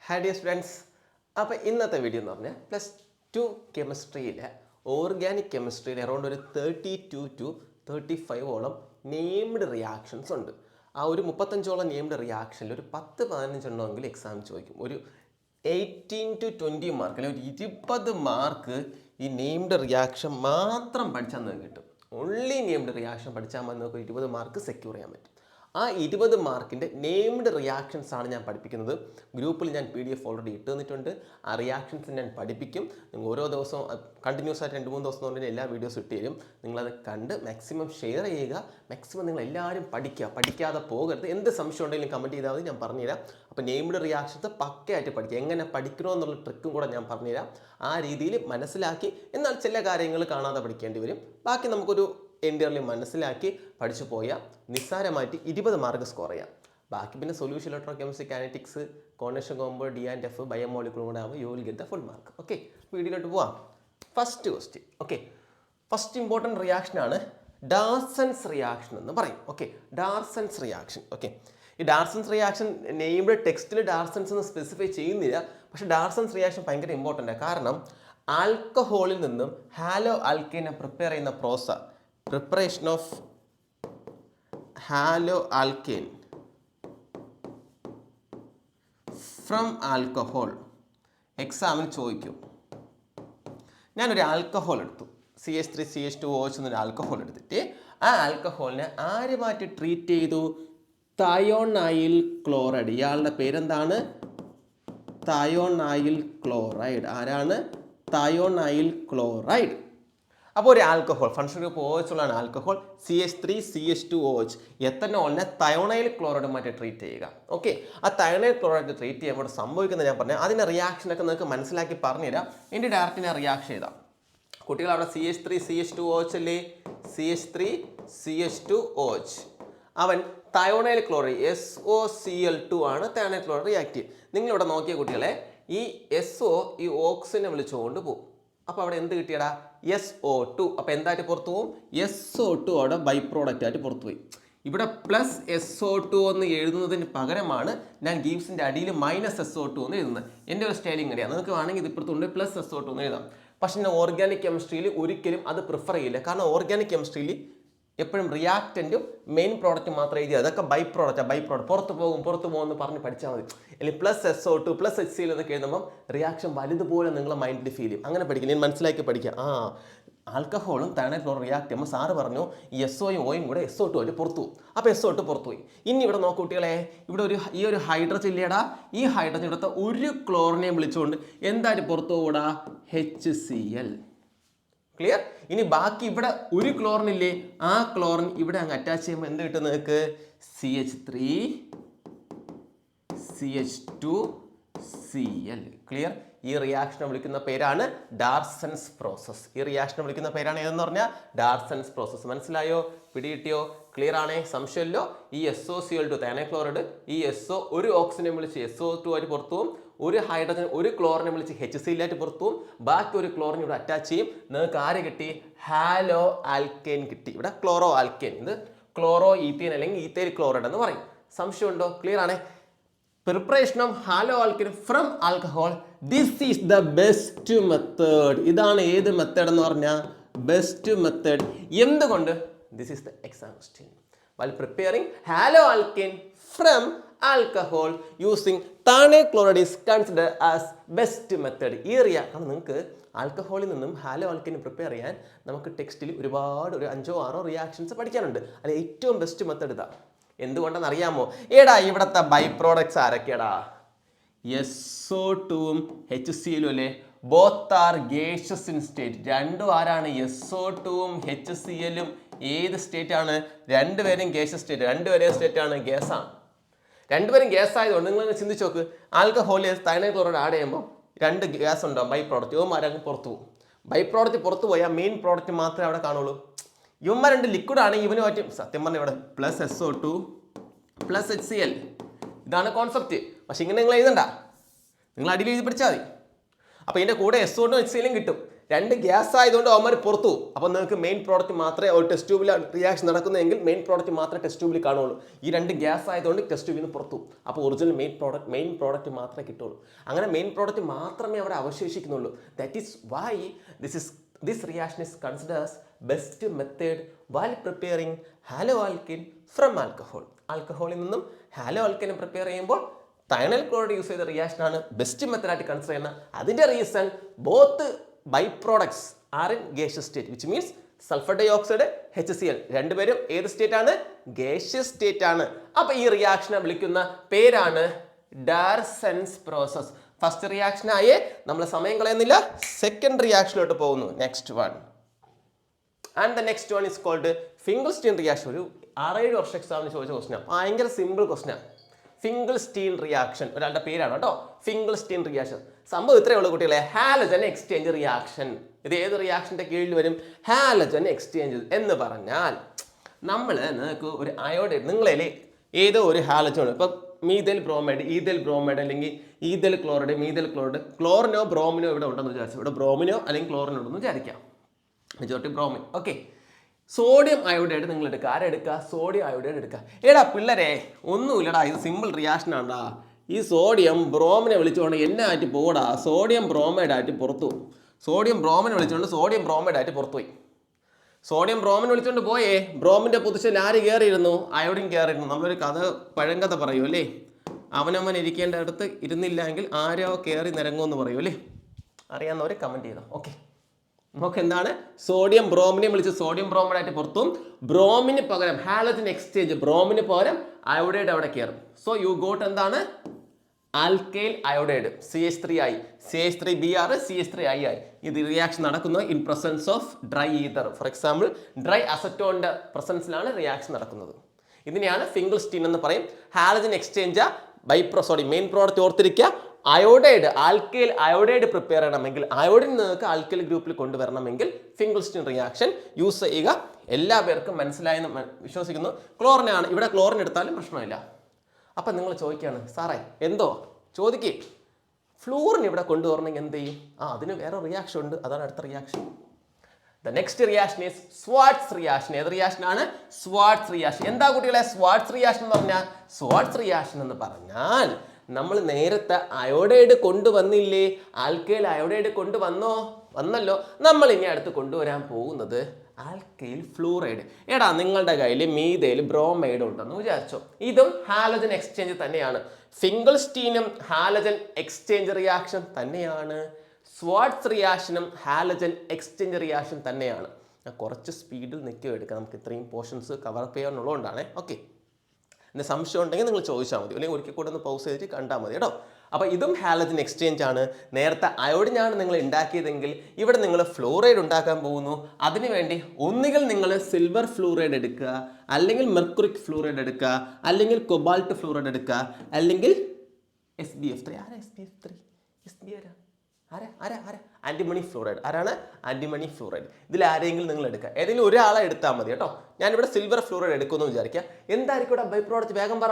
Hi dear students. അപ്പോൾ ഇന്നത്തെ video എന്ന് പറഞ്ഞാൽ +2 കെമിസ്ട്രിയിലെ ഓർഗാനിക് കെമിസ്ട്രിയിൽ അറൗണ്ട് ഒരു 32 to 35ഓളം നെയിംഡ് റിയാക്ഷൻസ് ഉണ്ട്. ആ ഒരു 35ഓളം നെയിംഡ് റിയാക്ഷനിൽ ഒരു 10-15 എണ്ണമെങ്കിലും എക്സാം ചോദിക്കും. ഒരു 18 to 20 മാർക്ക് അല്ലെങ്കിൽ ഒരു 20 മാർക്ക് ഈ നെയിംഡ് റിയാക്ഷൻ മാത്രം പഠിച്ചാൽ നിങ്ങൾക്ക് കിട്ടും. ഓൺലി നെയിംഡ് റിയാക്ഷൻ പഠിച്ചാൽ മതി, നമുക്ക് 20 മാർക്ക് സെക്യൂർ ചെയ്യാൻ പറ്റും. ആ 20 മാർക്കിൻ്റെ നെയിംഡ് റിയാക്ഷൻസ് ആണ് ഞാൻ പഠിപ്പിക്കുന്നത്. ഗ്രൂപ്പിൽ ഞാൻ PDF ഓൾറെഡി ഇട്ട് തന്നിട്ടുണ്ട്. ആ റിയാക്ഷൻസ് ഞാൻ പഠിപ്പിക്കും. നിങ്ങൾ ഓരോ ദിവസവും കണ്ടിന്യൂസ് ആയിട്ട് 2-3 ദിവസം കൊണ്ട് എല്ലാ വീഡിയോസ് ഇട്ട് തരും. നിങ്ങളത് കണ്ട് മാക്സിമം ഷെയർ ചെയ്യുക. മാക്സിമം നിങ്ങൾ എല്ലാവരും പഠിക്കാതെ പോകരുത്. എന്ത് സംശയം ഉണ്ടെങ്കിലും കമൻറ്റ് ചെയ്താൽ മതി, ഞാൻ പറഞ്ഞുതരാം. അപ്പോൾ നെയിംഡ് റിയാക്ഷൻസ് പക്കയായിട്ട് പഠിക്കുക. എങ്ങനെ പഠിക്കണമെന്നുള്ള ട്രിക്കും കൂടെ ഞാൻ പറഞ്ഞുതരാം. ആ രീതിയിൽ മനസ്സിലാക്കി, എന്നാൽ ചില കാര്യങ്ങൾ കാണാതെ പഠിക്കേണ്ടി വരും. ബാക്കി നമുക്കൊരു എൻഡിയർലി മനസ്സിലാക്കി പഠിച്ചു പോയാൽ നിസ്സാരമായിട്ട് 20 മാർക്ക് സ്കോർ ചെയ്യാം. ബാക്കി പിന്നെ solution electrochemistry, kinetics, coordination combo, D&F, ബയോമോളിക്കുളും കൂടെ ആകുമ്പോൾ you will get the full mark. Okay, വീഡിയോയിലോട്ട് പോവാം. First question. Okay, first important റിയാക്ഷനാണ് ഡാർസൻസ് റിയാക്ഷൻ എന്ന് പറയും. Okay, ഡാർസൻസ് reaction. ഓക്കെ, ഈ ഡാർസൻസ് റിയാക്ഷൻ നെയിംഡ് ടെക്സ്റ്റിൽ ഡാർസൻസ് എന്ന് സ്പെസിഫൈ ചെയ്യുന്നില്ല, പക്ഷേ ഡാർസൻസ് റിയാക്ഷൻ ഭയങ്കര ഇമ്പോർട്ടൻ്റ് ആണ്. കാരണം ആൽക്കഹോളിൽ നിന്നും ഹാലോ ആൽക്കീനെ പ്രിപ്പയർ ചെയ്യുന്ന process, preparation of haloalkane from alcohol എക്സാമിന് ചോദിക്കും. ഞാനൊരു ആൽക്കഹോൾ എടുത്തു, CH3CH2OH എന്നൊരു ആൽക്കഹോൾ എടുത്തിട്ട് ആ ആൽക്കഹോളിനെ ആരുമായിട്ട് ട്രീറ്റ് ചെയ്തു? Thionyl chloride. ഇയാളുടെ പേരെന്താണ്? Thionyl chloride. ആരാണ്? Thionyl chloride. അപ്പോൾ ഒരു ആൽക്കഹോൾ, ഫങ്ഷൻ ഗ്രൂപ്പ് OH ഉള്ളതാണ് ആൽക്കഹോൾ, CH3CH2OH, എത്തനോളിനെ തയോണൈൽ ക്ലോറൈഡുമായിട്ട് ട്രീറ്റ് ചെയ്യുക. ഓക്കെ, ആ തയോണൈൽ ക്ലോറൈഡ് ട്രീറ്റ് ചെയ്യുമ്പോൾ സംഭവിക്കുന്നത് ഞാൻ പറഞ്ഞാൽ അതിൻ്റെ റിയാക്ഷനൊക്കെ നിങ്ങൾക്ക് മനസ്സിലാക്കി പറഞ്ഞുതരാം. എൻ്റെ ഡയറക്റ്റ് ഞാൻ റിയാക്ഷൻ ചെയ്താം. കുട്ടികൾ അവിടെ CH3CH2OH അല്ലേ? CH3CH2OH. അവൻ തയോണൈൽ ക്ലോറൈഡ് SOCl2 ആണ് തയോണൈൽ ക്ലോറൈഡ് റിയാക്ട് ചെയ്യും. നിങ്ങളിവിടെ നോക്കിയ കുട്ടികളെ, ഈ SO ഈ ഓക്സിജനെ വിളിച്ചുകൊണ്ട് പോകും. അപ്പോൾ അവിടെ എന്ത് കിട്ടിയടാ? SO2. അപ്പോൾ എന്തായിട്ട് പുറത്തു പോകും? SO2 അവിടെ ബൈ പ്രോഡക്റ്റ് ആയിട്ട് പുറത്തു പോയി. ഇവിടെ +SO2 എന്ന് എഴുതുന്നതിന് പകരമാണ് ഞാൻ ഗീവ്സിൻ്റെ അടിയിൽ -SO2 എന്ന് എഴുതുന്നത്. എൻ്റെ ഒരു സ്റ്റൈലിംഗ് അറിയാം. നിങ്ങൾക്ക് വേണമെങ്കിൽ ഇത് ഇപ്പുറത്തുണ്ട് +SO2 എന്ന് എഴുതാം. പക്ഷേ ഞാൻ ഓർഗാനിക് കെമിസ്ട്രിയിൽ ഒരിക്കലും അത് പ്രിഫർ ചെയ്യില്ല. കാരണം ഓർഗാനിക് കെമിസ്ട്രിയിൽ എപ്പോഴും റിയാക്റ്റൻറ്റും മെയിൻ പ്രോഡക്റ്റ് മാത്രം എഴുതി, അതൊക്കെ ബൈ പ്രോഡക്റ്റ് പുറത്ത് പോകും എന്ന് പറഞ്ഞ് പഠിച്ചാൽ മതി. അല്ലെങ്കിൽ +SO2 +HCl എന്നൊക്കെ എഴുതുമ്പം റിയാക്ഷൻ വലുതുപോലെ നിങ്ങളെ മൈൻഡിൽ ഫീൽ ചെയ്യും. അങ്ങനെ പഠിക്കും, ഞാൻ മനസ്സിലാക്കി പഠിക്കുക. ആൽക്കഹോളും തയോണൈൽ ക്ലോറൈഡ് റിയാക്ട് ചെയ്യുമ്പോൾ സാറ് പറഞ്ഞു ഈ SOയും Oയും കൂടെ SO2 ആയിട്ട് പുറത്തു പോകും. അപ്പോൾ SO2 പുറത്തു പോയി. ഇനി ഇവിടെ നോക്കൂ കുട്ടികളെ, ഇവിടെ ഈ ഒരു ഹൈഡ്രജൻ ഇല്ലേടാ, ഈ ഹൈഡ്രജൻ ഇവിടുത്തെ ഒരു ക്ലോറിനെയും വിളിച്ചുകൊണ്ട് എന്തായിട്ട് പുറത്തു പോകൂടാ? HCl. ക്ലിയർ? ഇനി ബാക്കി ഇവിടെ ഒരു ക്ലോറിൻ ഇല്ലേ, ആ ക്ലോറിൻ ഇവിടെ അങ്ങ് അറ്റാച്ച് ചെയ്യുമ്പോൾ എന്ത് കിട്ടും നിങ്ങൾക്ക്? CH3CH2Cl. ക്ലിയർ? ഈ റിയാക്ഷനെ വിളിക്കുന്ന പേരാണ് ഡാർസൻസ് പ്രോസസ്. ഈ റിയാക്ഷനെ വിളിക്കുന്ന പേരാണ് ഏതെന്ന് പറഞ്ഞാൽ ഡാർസൻസ് പ്രോസസ്. മനസ്സിലായോ? പിടികിട്ടിയോ? ക്ലിയർ ആണേ? സംശയമല്ലോ? ഈ SOCl2 തയോണൈൽ ക്ലോറൈഡ്, ഈ SO ഒരു ഓക്സിജനെ വിളിച്ച് SO2 ആയിട്ട് പുറത്തു പോകും, ഒരു ഹൈഡ്രജൻ ഒരു ക്ലോറിനെ വിളിച്ച് HCl ആയിട്ട് പുറത്തു പോകും, ബാക്കി ഒരു ക്ലോറിൻ ഇവിടെ അറ്റാച്ച് ചെയ്യും. നിങ്ങൾക്ക് ആര് കിട്ടി? ഹാലോ ആൽക്കേൻ കിട്ടി. ഇവിടെ ക്ലോറോ ആൽക്കേൻ, ഇത് ക്ലോറോ ഈത്തേൻ അല്ലെങ്കിൽ ഈത്തേൽ ക്ലോറൈഡ് എന്ന് പറയും. സംശയമുണ്ടോ? ക്ലിയർ ആണേ? Preparation of haloalkane from alcohol, this is the best method. ഇതാണ് ഏത് മെത്തേഡ് എന്ന് പറഞ്ഞാൽ ബെസ്റ്റ് മെത്തേഡ്. എന്തുകൊണ്ട്? This is the exam question. while preparing haloalkane from alcohol using tionyl chloride is considered as best method. ഈ കാരണം നിങ്ങൾക്ക് ആൽക്കഹോളിൽ നിന്നും hello alkene prepare ചെയ്യാൻ നമുക്ക് ടെക്സ്റ്റിൽ ഒരുപാട് ഒരു 5-6 റിയാക്ഷൻസ് പഠിക്കാനുണ്ട്. അതിൽ ഏറ്റവും ബെസ്റ്റ് മെത്തേഡ് ഇതാ. എന്തുകൊണ്ടെന്ന് അറിയാമോ? ഏടാ ഇവിടുത്തെ ബൈ പ്രോഡക്ട്സ് ആരൊക്കെയാടാ? SO2ഉം HClഉം അല്ലേ? Both are gaseous in state. രണ്ടും ആരാണ്? SO2ഉം HClഉം ഏത് സ്റ്റേറ്റ് ആണ്? രണ്ടുപേരും ഗേഷ്യസ് സ്റ്റേറ്റ്. രണ്ടുപേരും സ്റ്റേറ്റ് ആണ്, ഗ്യാസാണ്. രണ്ടുപേരും ഗ്യാസ് ആയതുകൊണ്ട് നിങ്ങൾ ചിന്തിച്ച് നോക്ക്, ആൽക്കഹോളിൽ തയോണൈൽ ക്ലോറൈഡ് ആഡ് ചെയ്യുമ്പോൾ 2 ഗ്യാസ് ഉണ്ടാവും, ബൈ പ്രോഡക്റ്റ്. ഇവന്മാരങ്ങ് പുറത്തു പോകും. ബൈ പ്രോഡക്റ്റ് പുറത്തു പോയാൽ മെയിൻ പ്രോഡക്റ്റ് മാത്രമേ അവിടെ കാണുള്ളൂ. ഇവന്മാർ 2 ലിക്വിഡ് ആണ്, ഇവന് പറ്റും സത്യം പറഞ്ഞാൽ ഇവിടെ +SO2 +HCl. ഇതാണ് കോൺസെപ്റ്റ്. പക്ഷെ ഇങ്ങനെ നിങ്ങൾ എഴുതണ്ട, നിങ്ങൾ അടിയിൽ എഴുതി പഠിച്ചാൽ മതി. അപ്പോൾ ഇതിൻ്റെ കൂടെ SO2 HClഉം കിട്ടും. രണ്ട് ഗ്യാസ് ആയതുകൊണ്ട് അവന്മാർ പുറത്തു പോകും. അപ്പോൾ നിങ്ങൾക്ക് മെയിൻ പ്രോഡക്റ്റ് മാത്രമേ ഒരു ടെസ്റ്റ് ട്യൂബിൽ റിയാക്ഷൻ നടക്കുന്നതെങ്കിൽ മെയിൻ പ്രോഡക്റ്റ് മാത്രമേ ടെസ്റ്റ് ട്യൂബിൽ കാണുള്ളൂ. ഈ രണ്ട് ഗ്യാസ് ആയതുകൊണ്ട് ടെസ്റ്റ് ട്യൂബിൽ നിന്ന് പുറത്തു. അപ്പോൾ ഒറിജിനൽ മെയിൻ പ്രോഡക്റ്റ് മാത്രമേ കിട്ടുള്ളൂ. അങ്ങനെ മെയിൻ പ്രോഡക്റ്റ് മാത്രമേ അവിടെ അവശേഷിക്കുന്നുള്ളൂ. That is why this reaction is considered as best method while preparing haloalkane from alcohol. ആൽക്കഹോളിൽ നിന്നും ഹാലോ ആൽക്കനെ പ്രിപ്പയർ ചെയ്യുമ്പോൾ തൈനൽ ക്ലോറൈഡ് യൂസ് ചെയ്ത റിയാക്ഷൻ ആണ് ബെസ്റ്റ് മെത്തേഡ് ആയിട്ട് കൺസിഡർ ചെയ്യുന്നത്. അതിന്റെ reason both byproducts are in gaseous state, which means sulphur dioxide HCl രണ്ടുപേരും ഏത് സ്റ്റേറ്റ് ആണ്? ഗേഷ്യസ് സ്റ്റേറ്റ് ആണ്. അപ്പൊ ഈ റിയാക്ഷനെ വിളിക്കുന്ന പേരാണ് ഡാർസൻസ് പ്രോസസ്. ഫസ്റ്റ് റിയാക്ഷൻ ആയേ നമ്മൾ സമയം കളയുന്നില്ല, സെക്കൻഡ് റിയാക്ഷനിലോട്ട് പോകുന്നു. Next one and the next one is called Finkelstein reaction. ഒരു 6-7 വർഷം എക്സാമിന് ചോദിച്ച ക്വസ്റ്റ്യൻ, ഭയങ്കര സിമ്പിൾ ക്വസ്റ്റ്യൻ. ഫിംഗൽസ്റ്റീൻ റിയാക്ഷൻ ഒരാളുടെ പേരാണ് കേട്ടോ. ഫിംഗൽസ്റ്റീൻ റിയാക്ഷൻ സംഭവം ഇത്രയേ ഉള്ളൂ കുട്ടികളെ. Halogen exchange reaction. ഇത് ഏത് റിയാക്ഷന്റെ കീഴിൽ വരും? ഹാലജൻ എക്സ്ചേഞ്ച് എന്ന് പറഞ്ഞാൽ നമ്മൾ നിങ്ങൾക്ക് ഒരു അയോഡൈഡ്, നിങ്ങളെ ഏതോ ഒരു ഹാലജൻ, ഇപ്പം മീഥൈൽ ബ്രോമൈഡ്, ഈഥൈൽ ബ്രോമൈഡ് അല്ലെങ്കിൽ ഈഥൈൽ ക്ലോറൈഡ്, മീഥൈൽ ക്ലോറൈഡ്, ക്ലോറിനോ ബ്രോമിനോ ഇവിടെ ഉണ്ടെന്ന് വിചാരിച്ചു. ഇവിടെ ബ്രോമിനോ അല്ലെങ്കിൽ ക്ലോറിനോ ഉണ്ടെന്ന് വിചാരിക്കാം. Majority bromine. Okay, sodium iodide നിങ്ങൾ എടുക്കുക. ആരെടുക്കുക? സോഡിയം അയോഡൈഡ് എടുക്കുക. എടാ പിള്ളേരെ ഒന്നുമില്ലടാ, ഇത് സിമ്പിൾ റിയാക്ഷൻ ആണ്ടാ. ഈ സോഡിയം ബ്രോമിനെ വിളിച്ചുകൊണ്ട് എന്നായിട്ട് പോടാ, സോഡിയം ബ്രോമൈഡ് ആയിട്ട് പുറത്തു. സോഡിയം ബ്രോമിനെ വിളിച്ചുകൊണ്ട് സോഡിയം ബ്രോമൈഡ് ആയിട്ട് പുറത്തുപോയി. സോഡിയം ബ്രോമിനെ വിളിച്ചുകൊണ്ട് പോയേ, ബ്രോമിന്റെ പൊസിഷനിൽ ആര് കയറിയിരുന്നു? അയോഡിൻ കയറിയിരുന്നു. നമ്മളൊരു കഥ, പഴങ്കഥ പറയൂ അല്ലേ, അവനവൻ ഇരിക്കേണ്ട അടുത്ത് ഇരുന്നില്ല എങ്കിൽ ആരോ കയറി നിരങ്ങുമെന്ന് പറയൂ അല്ലേ. അറിയാവുന്നവർ കമന്റ് ചെയ്തോ. ഓക്കെ, നമുക്ക് എന്താണ്? സോഡിയം ബ്രോമിനെ വിളിച്ച് സോഡിയം ബ്രോമൈഡ് ആയിട്ട് പുറത്തും, ബ്രോമിന് പകരം ഹാലജൻ എക്സ്ചേഞ്ച്, ബ്രോമിന് പകരം അയോഡൈഡ് അവിടെ കയറും. സോ യു ഗോട്ട് എന്താണ്? Alkyl iodide, CH3I, CH3Br, CH3I. ഇത് റിയാക്ഷൻ നടക്കുന്നത് in presence of dry ether. For example dry അസറ്റോണിന്റെ പ്രസൻസിലാണ് റിയാക്ഷൻ നടക്കുന്നത്. ഇതിനെയാണ് ഫിംഗൽസ്റ്റീൻ എന്ന് പറയും. ഹാലജൻ എക്സ്ചേഞ്ച് മെയിൻ പ്രോഡക്റ്റ് ഓർത്തിരിക്കുക. അയോഡൈഡ്, ആൽക്കൈൽ അയോഡൈഡ് പ്രിപ്പയർ ചെയ്യണമെങ്കിൽ, അയോഡിൻ നിങ്ങൾക്ക് ആൽക്കൈൽ ഗ്രൂപ്പിൽ കൊണ്ടുവരണമെങ്കിൽ ഫിംഗൽസ്റ്റീൻ റിയാക്ഷൻ യൂസ് ചെയ്യുക. എല്ലാ പേർക്കും മനസ്സിലായെന്ന് വിശ്വസിക്കുന്നു. ക്ലോറിനാണ്, ഇവിടെ ക്ലോറിൻ എടുത്താലും പ്രശ്നമില്ല. അപ്പം നിങ്ങൾ ചോദിക്കുകയാണ്, സാറേ എന്തോ ചോദിക്കേ, ഫ്ലൂറിൻ ഇവിടെ കൊണ്ടുവരണമെങ്കിൽ എന്ത് ചെയ്യും? അതിന് വേറെ റിയാക്ഷൻ ഉണ്ട്, അതാണ് അടുത്ത reaction. The next reaction is സ്വാർട്സ് reaction. ഏത് റിയാക്ഷൻ ആണ്? സ്വാർട്സ് റിയാക്ഷൻ. എന്താ കുട്ടികളെ സ്വാർട്സ് റിയാക്ഷൻ എന്ന് പറഞ്ഞാൽ? സ്വാർട്സ് റിയാക്ഷൻ എന്ന് പറഞ്ഞാൽ നമ്മൾ നേരത്തെ അയോഡൈഡ് കൊണ്ടുവന്നില്ലേ, ആൽക്കൈൽ അയോഡൈഡ് വന്നല്ലോ. നമ്മൾ ഇനി അടുത്ത് കൊണ്ടുവരാൻ പോകുന്നത് ആൽക്കൈൽ ഫ്ലൂറൈഡ്. എടാ നിങ്ങളുടെ കയ്യിൽ മീഥൈൽ ബ്രോമൈഡ് ഉണ്ടെന്ന് വിചാരിച്ചോ. ഇതും ഹാലജൻ എക്സ്ചേഞ്ച് തന്നെയാണ്. ഫിംഗൽസ്റ്റീനും ഹാലജൻ എക്സ്ചേഞ്ച് റിയാക്ഷൻ തന്നെയാണ്. സ്വാർട്സ് റിയാക്ഷനും ഹാലജൻ എക്സ്ചേഞ്ച് റിയാക്ഷൻ തന്നെയാണ്. ഞാൻ കുറച്ച് സ്പീഡിൽ എടുക്കാം, നമുക്ക് ഇത്രയും പോർഷൻസ് കവർ ചെയ്യാനുള്ളതുകൊണ്ടാണ്. ഓക്കെ, എൻ്റെ സംശയം ഉണ്ടെങ്കിൽ നിങ്ങൾ ചോദിച്ചാൽ മതി, അല്ലെങ്കിൽ ഒരിക്കൽ കൂടെ ഒന്ന് പൗസ് ചെയ്തിട്ട് കണ്ടാൽ മതി കേട്ടോ. അപ്പോൾ ഇതും ഹാലജൻ എക്സ്ചേഞ്ച് ആണ്. നേരത്തെ അയോഡിനാണ് നിങ്ങൾ ഉണ്ടാക്കിയതെങ്കിൽ ഇവിടെ നിങ്ങൾ ഫ്ലൂറൈഡ് ഉണ്ടാക്കാൻ പോകുന്നു. അതിനുവേണ്ടി ഒന്നുകിൽ നിങ്ങൾ സിൽവർ ഫ്ലൂറൈഡ് എടുക്കുക, അല്ലെങ്കിൽ മെർക്കുറിക് ഫ്ലൂറൈഡ് എടുക്കുക, അല്ലെങ്കിൽ കൊബാൾട്ട് ഫ്ലൂറൈഡ് എടുക്കുക, അല്ലെങ്കിൽ SbF3. ആരാ SbF3? Antimony fluoride. ആരാണ്? Antimony fluoride. ഇതിൽ ആരെങ്കിലും നിങ്ങൾ എടുക്കുക, ഏതെങ്കിലും ഒരാളെ എടുത്താൽ മതി കേട്ടോ. ഞാനിവിടെ സിൽവർ ഫ്ലൂറൈഡ് എടുക്കുമെന്ന് വിചാരിക്കുക. എന്തായിരിക്കും ഇവിടെ ബൈ പ്രോഡക്റ്റ്? വേഗം പറ.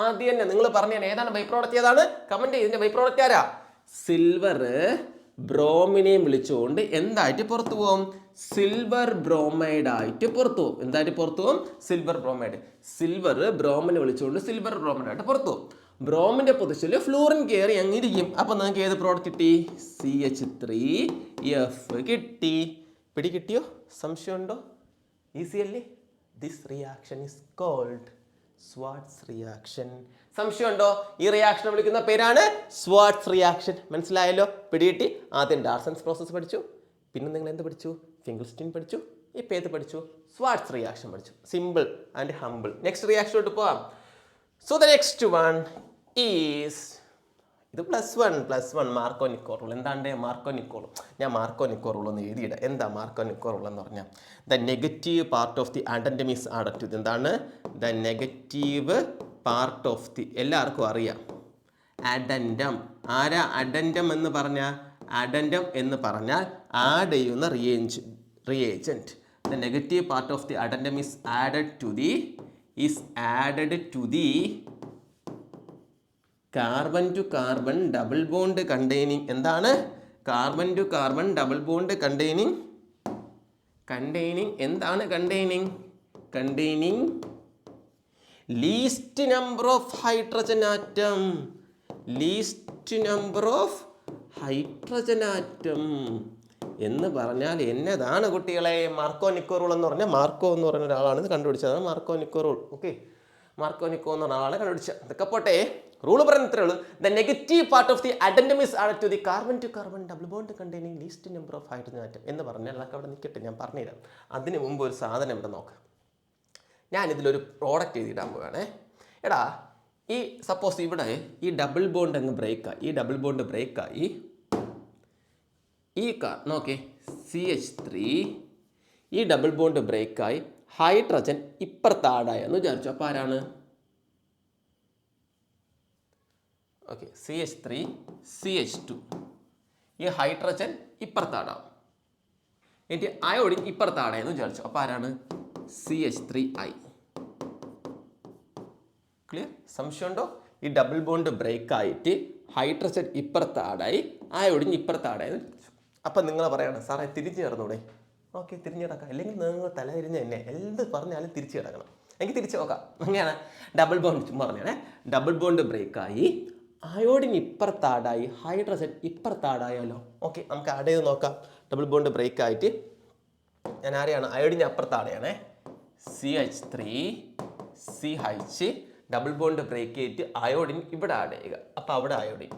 ആദ്യം തന്നെ നിങ്ങൾ പറഞ്ഞു ഏതാണ് ബൈ പ്രോഡക്റ്റ്, ഏതാണ്? കമന്റ് ചെയ്ത്. ഇതിന്റെ ബൈ പ്രോഡക്റ്റ് ആരാ? സിൽവർ ബ്രോമിനെയും വിളിച്ചുകൊണ്ട് എന്തായിട്ട് പുറത്തു പോകും? സിൽവർ ബ്രോമൈഡ് ആയിട്ട് പുറത്തു പോകും. എന്തായിട്ട് പുറത്തു പോകും? Silver bromide. സിൽവർ ബ്രോമിനെ വിളിച്ചുകൊണ്ട് സിൽവർ ബ്രോമൈഡ് ആയിട്ട് പുറത്തു പോകും. ബ്രോമിന്റെ പൊസിഷനിൽ ഫ്ലൂറിൻ കയറി അങ്ങിരിക്കും. അപ്പൊ നിങ്ങൾക്ക് ഏത് പ്രോഡക്റ്റ് കിട്ടി? CH3F കിട്ടി. കിട്ടിയോ? സംശയമുണ്ടോ? ഈസി അല്ലേ? This reaction is called Swarts reaction. സംശയമുണ്ടോ? ഈ റിയാക്ഷൻ വിളിക്കുന്ന പേരാണ് സ്വാർട്സ് റിയാക്ഷൻ. മനസ്സിലായല്ലോ? പിടികിട്ടി. ആദ്യം ഡാർസൻസ് പ്രോസസ് പഠിച്ചു, പിന്നെ നിങ്ങൾ എന്ത് പഠിച്ചു? ഫിംഗൽസ്റ്റീൻ പഠിച്ചു, ഇപ്പം ഏത് പഠിച്ചു? സ്വാർട്സ് റിയാക്ഷൻ പഠിച്ചു. Simple and humble. നെക്സ്റ്റ് റിയാക്ഷനോട്ട് പോവാം. So the next one is ഇത് +1 മാർക്കോ നിക്കോ റൂൾ. എന്താണ്ട് മാർക്കോ നിക്കോ റൂൾ? ഞാൻ മാർക്കോ നിക്കോ റൂൾ ഒന്ന് എഴുതിയിടാം. എന്താ മാർക്കോ നിക്കോ റൂൾ എന്ന് പറഞ്ഞാൽ? The negative part of the addendum is added to. എന്താണ് the negative part of the? എല്ലാവർക്കും അറിയാം അഡൻഡം. ആരാ അഡൻഡം എന്ന് പറഞ്ഞാൽ? അഡൻഡം എന്ന് പറഞ്ഞാൽ ആഡ് ചെയ്യുന്ന reagent. The negative part of the addendum is added to the carbon to carbon double bond containing. എന്താണ്? Carbon to carbon double bond containing എന്താണ് containing least number of hydrogen atom എന്ന് പറഞ്ഞാൽ എന്നതാണ് കുട്ടികളെ? മാർക്കോ നിക്കോ rule എന്ന് പറഞ്ഞാൽ Marco എന്ന് പറയുന്ന ഒരാളാണ് ഇത് കണ്ടുപിടിച്ചത്. മാർക്കോ നിക്കോ റൂൾ. ഓക്കെ, മാർക്കോ നിക്കോ എന്ന് പറഞ്ഞ ആളാണ് കണ്ടുപിടിച്ചത്. ഇതൊക്കെ പോട്ടെ, റൂൾ പറയുന്ന ഇത്രേ ഉള്ളൂ. The negative part of the addendum is added to the carbon to carbon double bond containing least number of hydrogen atom എന്ന് പറഞ്ഞാൽ അതൊക്കെ അവിടെ നിൽക്കട്ടെ, ഞാൻ പറഞ്ഞുതരാം. അതിന് മുമ്പ് ഒരു സാധനം ഇവിടെ നോക്കാം. ഞാൻ ഇതിലൊരു പ്രോഡക്റ്റ് എഴുതിയിടാൻ പോവുകയാണേ. എടാ, ഈ സപ്പോസ് ഇവിടെ ഈ ഡബിൾ ബോണ്ട് അങ്ങ് ബ്രേക്കായി ഈ നോക്കേ CH3 ഈ ഡബിൾ ബോണ്ട് ബ്രേക്കായി ഹൈഡ്രജൻ ഇപ്പുറത്താടായെന്ന് വിചാരിച്ചു. അപ്പോൾ ആരാണ്? ഓക്കെ, CH3 CH2 ഈ ഹൈഡ്രജൻ ഇപ്പുറത്താടാം. എന്നിട്ട് അയോഡിൻ ഇപ്പുറത്താടായെന്ന് വിചാരിച്ചു. അപ്പോൾ ആരാണ്? CH3I. ക്ലിയർ? സംശയമുണ്ടോ? ഈ ഡബിൾ ബോണ്ട് ബ്രേക്കായിട്ട് ഹൈഡ്രജൻ ഇപ്പുറത്താടായി അയോഡിൻ ഇപ്പുറത്താടായെന്ന് വിചാരിച്ചു. അപ്പം നിങ്ങൾ പറയണം, സാറേ തിരിച്ചു കിടന്നൂടെ? ഓക്കെ, തിരിഞ്ഞു കിടക്കാം. അല്ലെങ്കിൽ നിങ്ങൾ തല തിരിഞ്ഞ് തന്നെ എന്ത് പറഞ്ഞാലും തിരിച്ചു കിടക്കണം. എനിക്ക് തിരിച്ചു നോക്കാം. അങ്ങനെയാണ് ഡബിൾ ബോണ്ട് പറഞ്ഞാണേ. ഡബിൾ ബോണ്ട് ബ്രേക്കായി അയോഡിൻ ഇപ്പുറത്താടായി ഹൈഡ്രജൻ ഇപ്പുറത്താടായാലോ? ഓക്കെ, നമുക്ക് ആഡ് ചെയ്ത് നോക്കാം. ഡബിൾ ബോണ്ട് ബ്രേക്കായിട്ട് ഞാൻ ആരെയാണ്? അയോഡിൻ്റെ അപ്പുറത്താടെയാണേ. CH3 CH double bond break ചെയ്തിട്ട് അയോഡിൻ ഇവിടെ ആഡ് ചെയ്യുക. അപ്പോൾ അവിടെ അയോഡിൻ,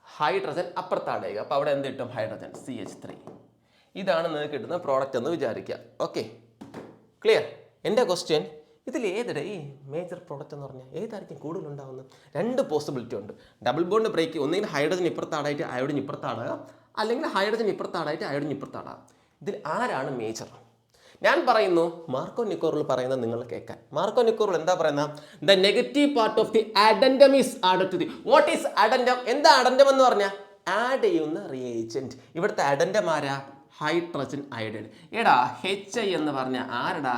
ഹൈഡ്രജൻ അപ്പുറത്താഡ് ചെയ്യുക. അപ്പോൾ അവിടെ എന്ത് കിട്ടും? Hydrogen CH3. ഇതാണ് നിങ്ങൾക്ക് കിട്ടുന്ന പ്രോഡക്റ്റ് എന്ന് വിചാരിക്കുക. Okay, clear? എൻ്റെ ക്വസ്റ്റ്യൻ, ഇതിൽ ഏതിടെ ഈ മേജർ പ്രോഡക്റ്റ് എന്ന് പറഞ്ഞാൽ ഏതായിരിക്കും കൂടുതൽ ഉണ്ടാകുന്നത്? രണ്ട് പോസിബിലിറ്റി ഉണ്ട്. ഡബിൾ ബോണ്ട് ബ്രേക്ക് ഒന്നെങ്കിൽ ഹൈഡ്രജൻ ഇപ്പുറത്താടായിട്ട് അയോഡിൻ ഇപ്പുറത്താടുക, അല്ലെങ്കിൽ ഹൈഡ്രജൻ ഇപ്പുറത്താടായിട്ട് അയോഡിൻ ഇപ്പുറത്താടാം. ഇതിൽ ആരാണ് മേജർ? ഞാൻ പറയുന്നു മാർക്കോ നിക്കോ റൂൾ പറയുന്നത് നിങ്ങൾ കേൾക്കാൻ. മാർക്കോ നിക്കോ റൂൾ എന്താ പറയുന്നത്? The negative part of the addendum is added to the. What is addendum? എന്താ അഡെൻഡം എന്ന് പറഞ്ഞാൽ? ആഡ് ചെയ്യുന്ന റിയേജന്റ്. ഇവിടുത്തെ അഡെൻഡം ആരാ? Hydrogen iodide. എടാ, HI എന്ന് പറഞ്ഞാൽ ആരടാ?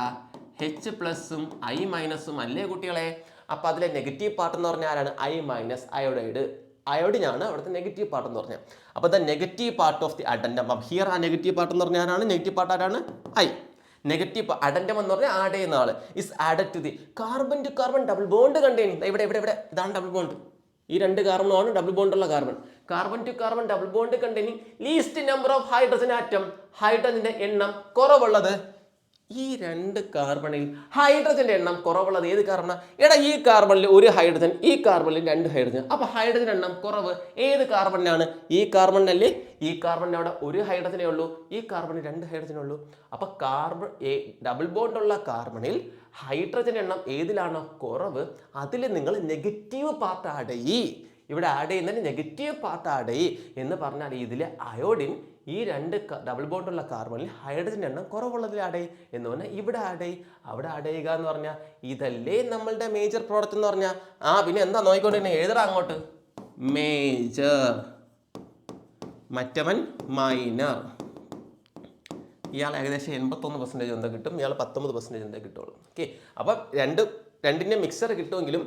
H+ഉം I- അല്ലേ കുട്ടികളെ? അപ്പോൾ അതിലെ നെഗറ്റീവ് പാർട്ട് എന്ന് പറഞ്ഞാൽ ആരാണ്? I- iodide. അയോഡിനാണ് അവിടുത്തെ നെഗറ്റീവ് പാർട്ട് എന്ന് പറഞ്ഞാൽ. അപ്പോൾ the negative part of the addendum. അപ്പം ഹിയർ ആ നെഗറ്റീവ് പാർട്ട് എന്ന് പറഞ്ഞാൽ ആരാണ്? നെഗറ്റീവ് പാർട്ട് ആരാണ്? നെഗറ്റീവ് അഡെൻഡം എന്ന് പറഞ്ഞാൽ ആഡ് ചെയ്യുന്ന ആൾ is added to the carbon to carbon double bond containing. ഇവിടെ ഇതാണ് ഡബിൾ ബോണ്ട്. ഈ രണ്ട് കാർബണുമാണ് ഡബിൾ ബോണ്ടുള്ള carbon to carbon double bond containing least number of hydrogen atom. ഹൈഡ്രജന്റെ എണ്ണം കുറവുള്ളത് ഈ രണ്ട് കാർബണിൽ ഹൈഡ്രജന്റെ എണ്ണം കുറവുള്ളത് ഏത് കാർബണാ? എടാ, ഈ കാർബണിൽ ഒരു ഹൈഡ്രജൻ, ഈ കാർബണിൽ രണ്ട് ഹൈഡ്രജൻ. അപ്പോൾ ഹൈഡ്രജൻ എണ്ണം കുറവ് ഏത് കാർബണിനാണ്? ഈ കാർബണിനല്ലേ? ഈ കാർബണിന് അവിടെ ഒരു ഹൈഡ്രജനേ ഉള്ളൂ, ഈ കാർബണിൽ രണ്ട് ഹൈഡ്രജനേ ഉള്ളൂ. അപ്പോൾ ഡബിൾ ബോണ്ടുള്ള കാർബണിൽ ഹൈഡ്രജൻ എണ്ണം ഏതിലാണോ കുറവ് അതിൽ നിങ്ങൾ നെഗറ്റീവ് പാർട്ട് ആഡ് ചെയ്യ്. ഇവിടെ ആഡ് ചെയ്യുന്നതിന് നെഗറ്റീവ് പാർട്ട് ആഡ് ചെയ്യ് എന്ന് പറഞ്ഞാൽ ഇതിൽ അയോഡിൻ ഈ രണ്ട് ഡബിൾ ബോണ്ടുള്ള കാർബണിൽ ഹൈഡ്രജൻ എണ്ണം കുറവുള്ളതിൽ ആഡ് ചെയ്യും എന്ന് പറഞ്ഞാൽ ഇവിടെ ആഡ് ചെയ്യും, അവിടെ ആഡ് ചെയ്യുക എന്ന് പറഞ്ഞാൽ ഇതല്ലേ നമ്മളുടെ മേജർ പ്രോഡക്റ്റ് എന്ന് പറഞ്ഞാൽ. പിന്നെ എന്താ നോക്കിക്കൊണ്ട് എഴുതണം അങ്ങോട്ട്? മേജർ, മറ്റവൻ മൈനർ. ഇയാൾ ഏകദേശം 81% എന്താ കിട്ടും, ഇയാൾ 19% എന്താ കിട്ടുള്ളൂ. ഓക്കെ, അപ്പം രണ്ടിൻ്റെ മിക്സർ കിട്ടുമെങ്കിലും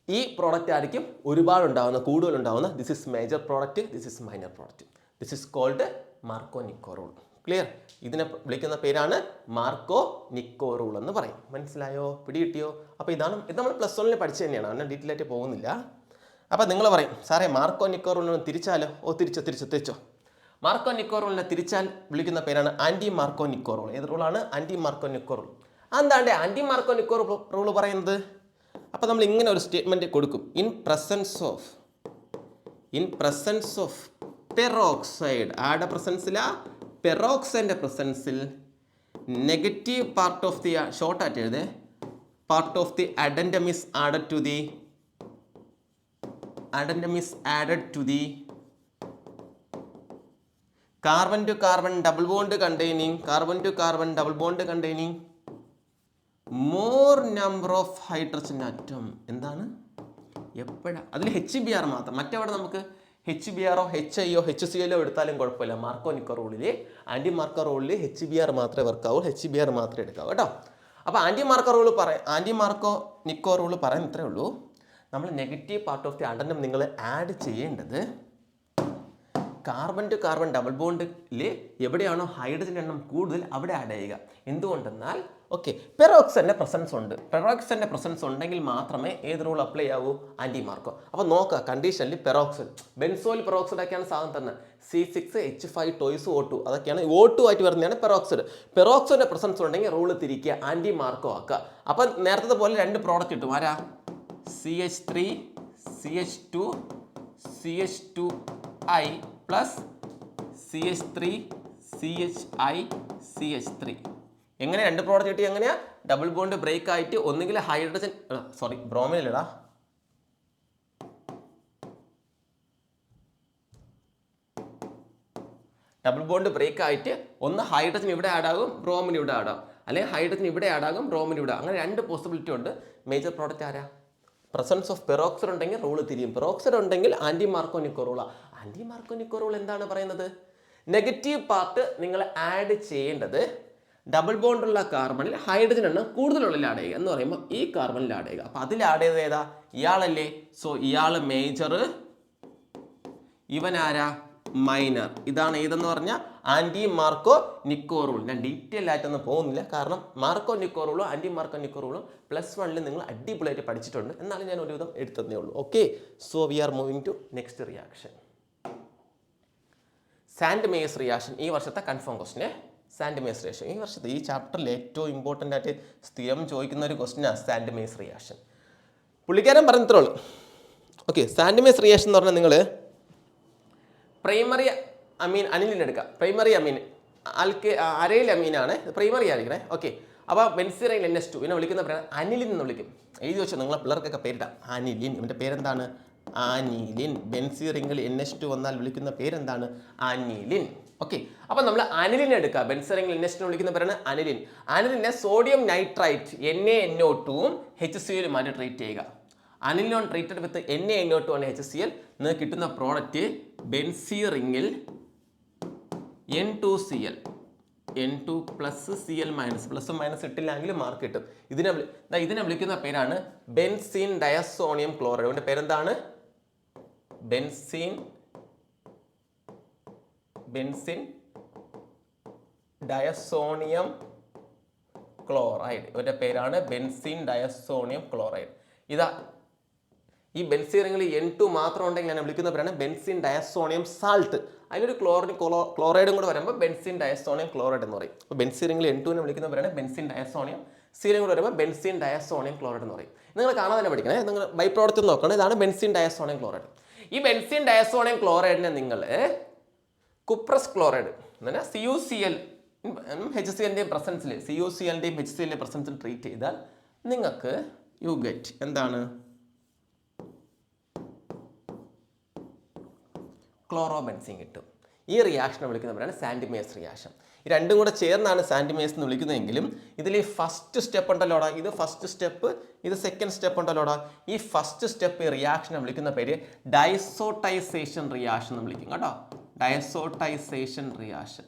ഈ പ്രോഡക്റ്റ് ആയിരിക്കും ഒരുപാട് ഉണ്ടാവുന്ന, കൂടുതൽ ഉണ്ടാവുന്ന. This is major product, this is minor product. This is called Markovnikov rule. Clear? ഇതിനെ വിളിക്കുന്ന പേരാണ് മാർക്കോ നിക്കോ റൂൾ എന്ന് പറയും. മനസ്സിലായോ? പിടികിട്ടിയോ? അപ്പോൾ ഇത് നമ്മൾ +1 പഠിച്ചു തന്നെയാണ്, അങ്ങനെ ഡീറ്റെയിൽ ആയിട്ട് പോകുന്നില്ല. അപ്പോൾ നിങ്ങൾ പറയും, സാറേ മാർക്കോ നിക്കോ റൂളിനെ തിരിച്ചാലോ? തിരിച്ചോ. മാർക്കോ നിക്കോ റൂളിനെ തിരിച്ചാൽ വിളിക്കുന്ന പേരാണ് ആൻറ്റി മാർക്കോ നിക്കോ റൂൾ. ഏത് റൂളാണ്? Anti Markovnikov rule. എന്താണ്ട് ആൻറ്റി മാർക്കോ നിക്കോ റൂൾ പറയുന്നത്? അപ്പോൾ നമ്മൾ ഇങ്ങനെ ഒരു സ്റ്റേറ്റ്മെൻറ്റ് കൊടുക്കും. ഇൻ പ്രസൻസ് ഓഫ് പെറോക്സൈഡ്, ആരുടെ പ്രസൻസിലാ? പെറോക്സൈഡിൻ്റെ പ്രസൻസിൽ നെഗറ്റീവ് പാർട്ട് ഓഫ് ദി ഷോർട്ടായിട്ട് എഴുതേ part of the addendum is added to the carbon to carbon double bond containing more number of hydrogen atom. എന്താണ്? എപ്പോഴാണ് അതിൽ HBr മാത്രം, മറ്റവിടെ നമുക്ക് HBr HIO HCl എടുത്താലും കുഴപ്പമില്ല. മാർക്കോ നിക്കോ റൂളിൽ, ആൻറ്റി മാർക്കോ റൂളിൽ HBr മാത്രമേ വർക്കാവൂ, HBr മാത്രമേ എടുക്കാവൂ കേട്ടോ. അപ്പോൾ ആൻറ്റി മാർക്കോ നിക്കോ റൂൾ പറയാൻ ഇത്രയേ ഉള്ളൂ. നമ്മൾ negative part of the addendum നിങ്ങൾ ആഡ് ചെയ്യേണ്ടത് കാർബൺ ടു കാർബൺ ഡബിൾ ബോണ്ടിൽ എവിടെയാണോ ഹൈഡ്രജൻ്റെ എണ്ണം കൂടുതൽ അവിടെ ആഡ് ചെയ്യുക. എന്തുകൊണ്ടെന്നാൽ ഓക്കെ പെറോക്സൈഡിൻ്റെ പ്രസൻസ് ഉണ്ട്. പെറോക്സൈഡിൻ്റെ പ്രസൻസ് ഉണ്ടെങ്കിൽ മാത്രമേ ഏത് റൂൾ അപ്ലൈ ആവൂ? Anti Markovnikov. അപ്പോൾ നോക്കുക കണ്ടീഷനിൽ പെറോക്സൈഡ് ബെൻസോയിൽ പെറോക്സൈഡ് ഒക്കെയാണ് സാധനം തന്നെ. C6H5 ടോയ്സ് O2 അതൊക്കെയാണ് O2 ആയിട്ട് വരുന്നതാണ് പെറോക്സൈഡ്. പെറോക്സൈഡിൻ്റെ പ്രസൻസ് ഉണ്ടെങ്കിൽ റൂൾ തിരിക്കുക, ആൻറ്റി മാർക്കോ ആക്കുക. അപ്പം നേരത്തെ പോലെ 2 പ്രോഡക്റ്റ് കിട്ടും. ആരാ? CH3 CH2 CH2I plus CH3 CHI CH3. എങ്ങനെ 2 പ്രോഡക്റ്റ് കിട്ടി? എങ്ങനെയാ? ഡബിൾ ബോണ്ട് ബ്രേക്ക് ആയിട്ട് ഒന്നുകിൽ ഹൈഡ്രജൻ ബ്രോമിനിലടാ ഡബിൾ ബോണ്ട് ബ്രേക്ക് ആയിട്ട് ഒന്ന് ഹൈഡ്രജൻ ഇവിടെ ആഡ് ആകും, ബ്രോമിൻ ഇവിടെ ആഡ് ആകും, അല്ലെങ്കിൽ ഹൈഡ്രജൻ ഇവിടെ ആഡ് ആകും, ബ്രോമിൻ ഇവിടെ. അങ്ങനെ 2 പോസിബിലിറ്റി ഉണ്ട്. മേജർ പ്രോഡക്റ്റ് ആരാ? പ്രസൻസ് ഓഫ് പെറോക്സൈഡ് ഉണ്ടെങ്കിൽ റൂൾ തിരിയും. പെറോക്സൈഡ് ഉണ്ടെങ്കിൽ ആൻറ്റി മാർക്കോനിക്കോ റൂളാ. ആൻറ്റി മാർക്കോനിക്കോ റൂൾ എന്താണ് പറയുന്നത്? നെഗറ്റീവ് പാർട്ട് നിങ്ങൾ ആഡ് ചെയ്യേണ്ടത് ഡബിൾ ബോണ്ടുള്ള കാർബണിൽ ഹൈഡ്രജൻ എണ്ണം കൂടുതലുള്ളിൽ ആഡ് ചെയ്യുക എന്ന് പറയുമ്പോൾ ഈ കാർബണിൽ ആഡ് ചെയ്യുക. അപ്പോൾ അതിൽ ആഡ് ചെയ്തത് ഏതാ? ഇയാളല്ലേ. സോ ഇയാൾ മേജർ, ഇവൻ ആരാ? മൈനർ. ഇതാണ് ഏതെന്ന് പറഞ്ഞാൽ ആൻറ്റി മാർക്കോ നിക്കോ റൂൾ. ഞാൻ ഡീറ്റെയിൽ ആയിട്ടൊന്നും പോകുന്നില്ല, കാരണം മാർക്കോ നിക്കോ റൂളും ആൻറ്റി മാർക്കോ നിക്കോ റൂളും +1 നിങ്ങൾ അടിപൊളിയായിട്ട് പഠിച്ചിട്ടുണ്ട്. എന്നാലും ഞാൻ ഒരുവിധം എടുത്തതേ ഉള്ളൂ. Okay, so we are moving to next reaction. Sandmeyer reaction ഈ വർഷത്തെ confirm question. Sandmeyer reaction ഈ വർഷത്തെ ഈ ചാപ്റ്ററിൽ ഏറ്റവും ഇമ്പോർട്ടൻ്റ് ആയിട്ട് സ്ഥിരം ചോദിക്കുന്ന ഒരു ക്വസ്റ്റ്യനാണ് സാൻഡ് മേയസ് റിയാക്ഷൻ. പുള്ളിക്കാരൻ പറഞ്ഞത്രേ ഉള്ളൂ. ഓക്കെ, സാൻഡ് മേയസ് റിയാക്ഷൻ എന്ന് പറഞ്ഞാൽ നിങ്ങൾ പ്രൈമറി അമീൻ അനിലിനെടുക്കുക. പ്രൈമറി അമീൻ അരയിൽ അമീനാണ്, പ്രൈമറി ആയിരിക്കണേ. ഓക്കെ, അപ്പോൾ ബെൻസീറൈൽ NH2 ഇതിനെ വിളിക്കുന്ന പേരാണ് അനിലിൻ എന്ന് വിളിക്കും. എഴുതി വെച്ചോ, നിങ്ങളെ പിള്ളേർക്കൊക്കെ പേരിടാം. അനിലിൻ. ഇവൻ്റെ പേരെന്താണ്? അനിലിൻ. ബെൻസീറിംഗിൽ NH2 വന്നാൽ വിളിക്കുന്ന പേരെന്താണ്? അനിലിൻ. ഓക്കെ, അപ്പോൾ നമ്മൾ അനിലിനെ എടുക്കുക. ബെൻസീറിംഗിൽ NH2 വിളിക്കുന്ന പേരാണ് അനിലിൻ. അനിലിനെ സോഡിയം നൈട്രൈറ്റ് NaNO2ഉം HCl ട്രീറ്റ് ചെയ്യുക. Aniline on treated with NaNO2 and HCl നിങ്ങൾക്ക് കിട്ടുന്ന പ്രോഡക്റ്റ് ബെൻസീറിംഗിൽ N2Cl N2 plus Cl minus, plus minus ഇട്ടില്ലെങ്കിൽ മാർക്ക് കിട്ടും. ഇതിനെ വിളിക്കുന്ന പേരാണ് ബെൻസീൻ ഡയസോണിയം ക്ലോറൈഡ്. അതിൻ്റെ പേരെന്താണ്? Benzene diazonium chloride. ഇവരുടെ പേരാണ് ബെൻസീൻ ഡയസോണിയം ക്ലോറൈഡ്. ഇതാ ഈ ബെൻസീറിംഗിൽ N2 മാത്രം ഉണ്ടെങ്കിൽ ഞാൻ വിളിക്കുന്ന പേരാണ് ബെൻസീൻ ഡയസോണിയം സാൾട്ട്. അതിലൊരു ക്ലോറൈഡും കൂടെ വരുമ്പോൾ ബെൻസീൻ ഡയസോണിയം ക്ലോറൈഡ് എന്ന് പറയും. അപ്പോൾ ബെൻസീറിംഗിൽ N2നെ വിളിക്കുന്ന പേരാണ് ബെൻസീൻ ഡയസോണിയം, സീലിംഗ് കൂടെ വരുമ്പോൾ ബെൻസീൻ ഡയസോണിയം ക്ലോറൈഡ് എന്ന് പറയും. നിങ്ങൾ കാണാൻ തന്നെ പഠിക്കണേ, നിങ്ങൾ ബൈ പ്രോഡക്റ്റ് നോക്കണം. ഇതാണ് ബെൻസീൻ ഡയസോണിയം ക്ലോറൈഡ്. ഈ ബെൻസീൻ ഡയസോണിയം ക്ലോറൈഡിനെ നിങ്ങൾ കുപ്രസ് ക്ലോറൈഡ് എന്നാൽ CuCl HClൻ്റെയും പ്രസൻസിൽ CuClൻ്റെയും HClൻ്റെ പ്രസൻസിൽ ട്രീറ്റ് ചെയ്താൽ നിങ്ങൾക്ക് യു ഗെറ്റ് എന്താണ്? ക്ലോറോബെൻസീൻ കിട്ടും. ഈ റിയാക്ഷനെ വിളിക്കുന്നവരാണ് സാൻഡ് മേയസ് റിയാക്ഷൻ. ഈ രണ്ടും കൂടെ ചേർന്നാണ് സാൻഡ് മേയസ് എന്ന് വിളിക്കുന്നതെങ്കിലും ഇതിൽ ഈ ഫസ്റ്റ് സ്റ്റെപ്പ് ഉണ്ടല്ലോടാ, ഇത് ഫസ്റ്റ് സ്റ്റെപ്പ്, ഇത് സെക്കൻഡ് സ്റ്റെപ്പ് ഉണ്ടല്ലോടാ. ഈ ഫസ്റ്റ് സ്റ്റെപ്പ് ഈ റിയാക്ഷനെ വിളിക്കുന്ന പേര് ഡൈസോട്ടൈസേഷൻ റിയാക്ഷൻ എന്ന് വിളിക്കും കേട്ടോ. ഡൈസോട്ടൈസേഷൻ റിയാക്ഷൻ.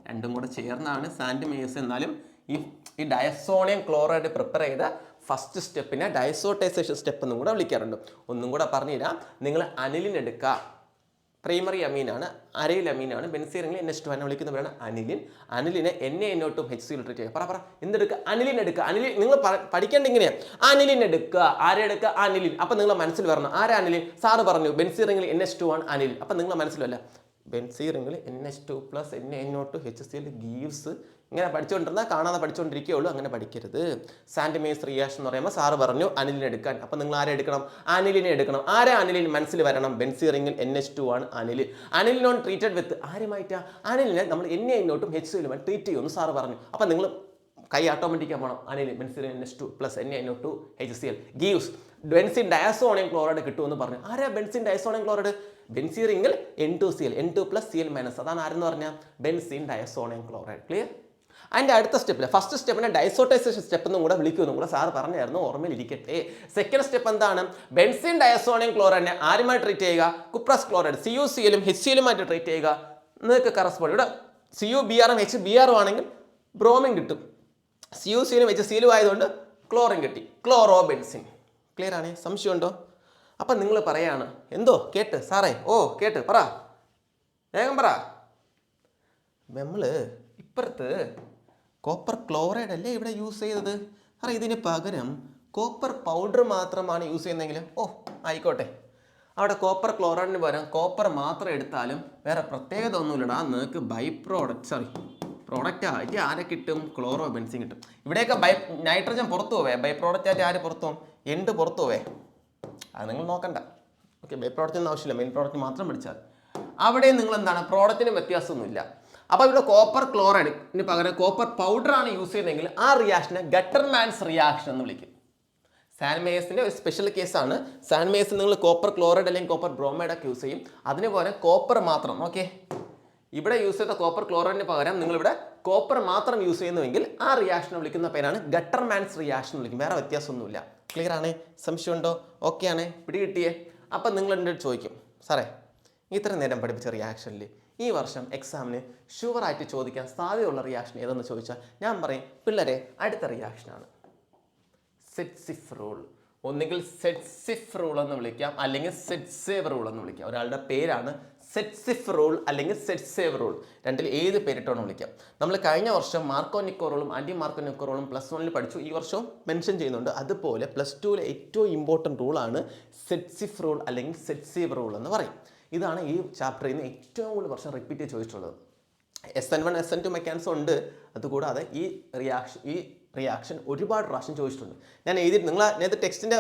രണ്ടും കൂടെ ചേർന്നാണ് സാൻഡ് മേയസ്. എന്നാലും ഈ ഡയസോണിയം ക്ലോറൈഡ് പ്രിപ്പയർ ചെയ്ത ഫസ്റ്റ് സ്റ്റെപ്പിനെ ഡൈസോട്ടൈസേഷൻ സ്റ്റെപ്പ് എന്നും കൂടെ വിളിക്കാറുണ്ട്. ഒന്നും കൂടെ പറഞ്ഞുതരാം. നിങ്ങൾ അനിലിൻ എടുക്കുക. പ്രൈമറി അമീനാണ്, അരയിൽ അമീനാണ്. ബെൻസീറിംഗിൽ NH2 എന്നെ വിളിക്കുന്നവരാണ് അനിലിൻ. അനിലിനെ NaNO2 HCl ട്രീറ്റ് ചെയ്യുക. പറ എന്തെടുക്കുക? അനിലിൻ എടുക്കുക. അനിലിൻ നിങ്ങൾ പഠിക്കേണ്ട ഇങ്ങനെയാണ്. അനിലിൻ എടുക്കുക. ആരെ എടുക്കുക? അനിലിൻ. അപ്പം നിങ്ങളെ മനസ്സിൽ വരണം ആരാ അനിലിൻ? സാറ് പറഞ്ഞു ബെൻസീറിംഗിൽ NH2 ആണ് അനിലിൻ. അപ്പം നിങ്ങളെ മനസ്സിലല്ല ബെൻസീറിംഗിൽ NH2 plus NaNO2 HCl gives. ഇങ്ങനെ പഠിച്ചുകൊണ്ടിരുന്നാൽ കാണാതെ പഠിച്ചുകൊണ്ടിരിക്കുകയുള്ളൂ. അങ്ങനെ പഠിക്കരുത്. സാൻഡ് മേയസ് റിയാക്ഷൻ എന്ന് പറയുമ്പോൾ സാറ് പറഞ്ഞു അനിലിനെ എടുക്കാൻ. അപ്പം നിങ്ങൾ ആരെ എടുക്കണം? അനിലിനെ എടുക്കണം. ആരാ അനിലിൻ? മനസ്സിൽ വരണം. ബെൻസീറിംഗിൽ NH2 ആണ് അനിലിൻ. അനിലിനോൺ ട്രീറ്റഡ് വിത്ത് ആരുമായിട്ടാ? അനിലിനെ നമ്മൾ NaNO2 HCl ട്രീറ്റ് ചെയ്യുമെന്ന് സാറ് പറഞ്ഞു. അപ്പം നിങ്ങൾ കൈ ഓട്ടോമാറ്റിക്കാണ് പോകണം. അനിലിൻ ബെൻസീറിംഗിൽ NH2 plus NaNO2 HCl gives benzene diazonium chloride കിട്ടുമെന്ന് പറഞ്ഞു. ആരാ ബെൻസീൻ ഡയസോണിയം ക്ലോറൈഡ്? ബെൻസീറിംഗിൽ N2Cl N2 plus Cl minus, അതാണ് ആരെന്ന് പറഞ്ഞാൽ ബെൻസീൻ ഡയസോണിയം ക്ലോറൈഡ്. ക്ലിയർ? അതിൻ്റെ അടുത്ത സ്റ്റെപ്പിൽ ഫസ്റ്റ് സ്റ്റെപ്പിനെ ഡൈസോട്ടൈസേഷൻ സ്റ്റെപ്പ് എന്നും കൂടെ വിളിക്കുമെന്നും കൂടെ സാർ പറഞ്ഞായിരുന്നു, ഓർമ്മയിലിരിക്കട്ടെ. സെക്കൻഡ് സ്റ്റെപ്പ് എന്താണ്? ബെൻസീൻ ഡയസോണിയം ക്ലോറൈഡിനെ ആരുമായി ട്രീറ്റ് ചെയ്യുക? കുപ്രസ് ക്ലോറൈഡ് CuClയും HClയുമായിട്ട് ട്രീറ്റ് ചെയ്യുക. നിങ്ങൾക്ക് കറസ്പോണ്ട് ഇവിടെ CuBrഉം HBrഉം ആണെങ്കിൽ ബ്രോമിൻ കിട്ടും. CuClയും HClയും ആയതുകൊണ്ട് ക്ലോറിൻ കിട്ടി. ക്ലോറോബെൻസിൻ. ക്ലിയർ ആണേ? സംശയമുണ്ടോ? അപ്പം നിങ്ങൾ പറയാണ് എന്തോ കേട്ട് സാറേ ഓ കേട്ട് പറ വേഗം പറ. നമ്മൾ ഇപ്പുറത്ത് കോപ്പർ ക്ലോറൈഡ് അല്ലേ ഇവിടെ യൂസ് ചെയ്തത്. സാറേ ഇതിന് പകരം കോപ്പർ പൗഡർ മാത്രമാണ് യൂസ് ചെയ്യുന്നതെങ്കിൽ ഓ ആയിക്കോട്ടെ, അവിടെ കോപ്പർ ക്ലോറൈഡിന് പകരം കോപ്പർ മാത്രം എടുത്താലും വേറെ പ്രത്യേകത ഒന്നുമില്ലടാ. നിങ്ങൾക്ക് ബൈ പ്രോഡക്റ്റ് ആയിട്ട് ആരെ കിട്ടും? ക്ലോറോ ബെൻസിൻ കിട്ടും. ഇവിടെയൊക്കെ നൈട്രജൻ പുറത്തു പോവേ, ബൈ പ്രോഡക്റ്റ് ആയിട്ട് ആര് പുറത്തു പോകും? എണ്ട് പുറത്തു പോവേ. അത് നിങ്ങൾ നോക്കണ്ട. ഓക്കെ, ബൈ പ്രോഡക്റ്റിന് ആവശ്യമില്ല, മെയിൻ പ്രോഡക്റ്റ് മാത്രം പഠിച്ചാൽ. അവിടെ നിങ്ങൾ എന്താണ്, പ്രോഡക്റ്റിന് വ്യത്യാസമൊന്നുമില്ല. അപ്പോൾ ഇവിടെ കോപ്പർ ക്ലോറൈഡിന് പകരം കോപ്പർ പൗഡർ ആണ് യൂസ് ചെയ്യുന്നതെങ്കിൽ ആ റിയാക്ഷനെ ഗട്ടർമാൻസ് റിയാക്ഷൻ എന്ന് വിളിക്കും. സാൻമേയസിൻ്റെ ഒരു സ്പെഷ്യൽ കേസാണ്. സാൻമേയസിൽ നിങ്ങൾ കോപ്പർ ക്ലോറൈഡ് അല്ലെങ്കിൽ കോപ്പർ ബ്രോമൈഡ് ഒക്കെ യൂസ് ചെയ്യും. അതിന് പകരം കോപ്പർ മാത്രം. ഓക്കെ, ഇവിടെ യൂസ് ചെയ്ത കോപ്പർ ക്ലോറൈഡിന് പകരം നിങ്ങളിവിടെ കോപ്പർ മാത്രം യൂസ് ചെയ്യുന്നുവെങ്കിൽ ആ റിയാക്ഷനെ വിളിക്കുന്ന പേരാണ് ഗട്ടർമാൻസ് റിയാക്ഷൻ എന്ന് വിളിക്കും. വേറെ വ്യത്യാസമൊന്നുമില്ല. ക്ലിയർ ആണേ? സംശയമുണ്ടോ? ഓക്കെ ആണേ? പിടികിട്ടിയേ? അപ്പം നിങ്ങൾ എൻ്റെ ചോദിക്കും, സാറേ ഇത്ര നേരം പഠിപ്പിച്ച റിയാക്ഷനിൽ ഈ വർഷം എക്സാമിന് ഷുവറായിട്ട് ചോദിക്കാൻ സാധ്യതയുള്ള റിയാക്ഷൻ ഏതെന്ന് ചോദിച്ചാൽ ഞാൻ പറയും, പിള്ളേരെ അടുത്ത റിയാക്ഷനാണ് സെറ്റ്സിഫ് റൂൾ. ഒന്നുകിൽ സെറ്റ്സിഫ് റൂൾ എന്ന് വിളിക്കാം, അല്ലെങ്കിൽ സെറ്റ്സേവ് റൂൾ എന്ന് വിളിക്കാം. ഒരാളുടെ പേരാണ് സെറ്റ്സിഫ് റൂൾ അല്ലെങ്കിൽ സെറ്റ്സേവ് റൂൾ. രണ്ടിൽ ഏത് പേരിട്ടാണ് വിളിക്കാം. നമ്മൾ കഴിഞ്ഞ വർഷം മാർക്കോനിക്കോ റൂളും ആൻറ്റി മാർക്കോനിക്കോ റൂളും +1 പഠിച്ചു. ഈ വർഷവും മെൻഷൻ ചെയ്യുന്നുണ്ട്. അതുപോലെ +2 ഏറ്റവും ഇമ്പോർട്ടൻറ്റ് റൂളാണ് സെറ്റ്സിഫ് റൂൾ അല്ലെങ്കിൽ സെറ്റ്സേവ് റൂൾ എന്ന് പറയും. ഇതാണ് ഈ ചാപ്റ്ററിൽ നിന്ന് ഏറ്റവും കൂടുതൽ വർഷം റിപ്പീറ്റ് ചോദിച്ചിട്ടുള്ളത്. SN1 SN2 മെക്കാനിക്സ് ഉണ്ട്. അതുകൂടാതെ ഈ റിയാക്ഷൻ ഒരുപാട് പ്രാവശ്യം ചോദിച്ചിട്ടുണ്ട്. ഞാൻ എഴുതിയിട്ട് ഞാൻ ടെക്സ്റ്റിൻ്റെ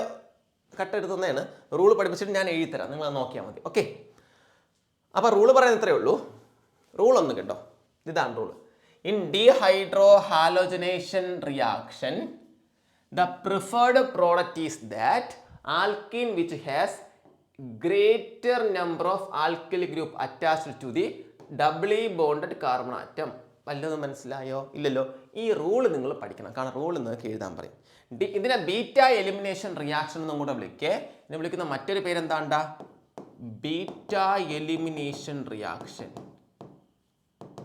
കട്ടെടുത്ത് തന്നെയാണ്. റൂൾ പഠിപ്പിച്ചിട്ട് ഞാൻ എഴുതിത്തരാം, നിങ്ങൾ അത് നോക്കിയാൽ മതി. ഓക്കെ, അപ്പോൾ റൂള് പറയുന്നത് ഇത്രയേ ഉള്ളൂ. റൂൾ ഒന്ന് കേട്ടോ, ഇതാണ് rule. In dehydrohalogenation reaction the preferred product is that alkene which has greater number of alkyl group attached to the doubly bonded carbon atom. വല്ലതും മനസ്സിലായോ? ഇല്ലല്ലോ. ഈ റൂള് നിങ്ങൾ പഠിക്കണം, കാരണം റൂൾ നിങ്ങൾക്ക് എഴുതാൻ പറയും. ഇതിനെ ബീറ്റ എലിമിനേഷൻ റിയാക്ഷൻ എന്നും കൂടെ വിളിക്കേ. ഇതിനെ വിളിക്കുന്ന മറ്റൊരു പേരെന്താണ്ടാ? Beta elimination reaction.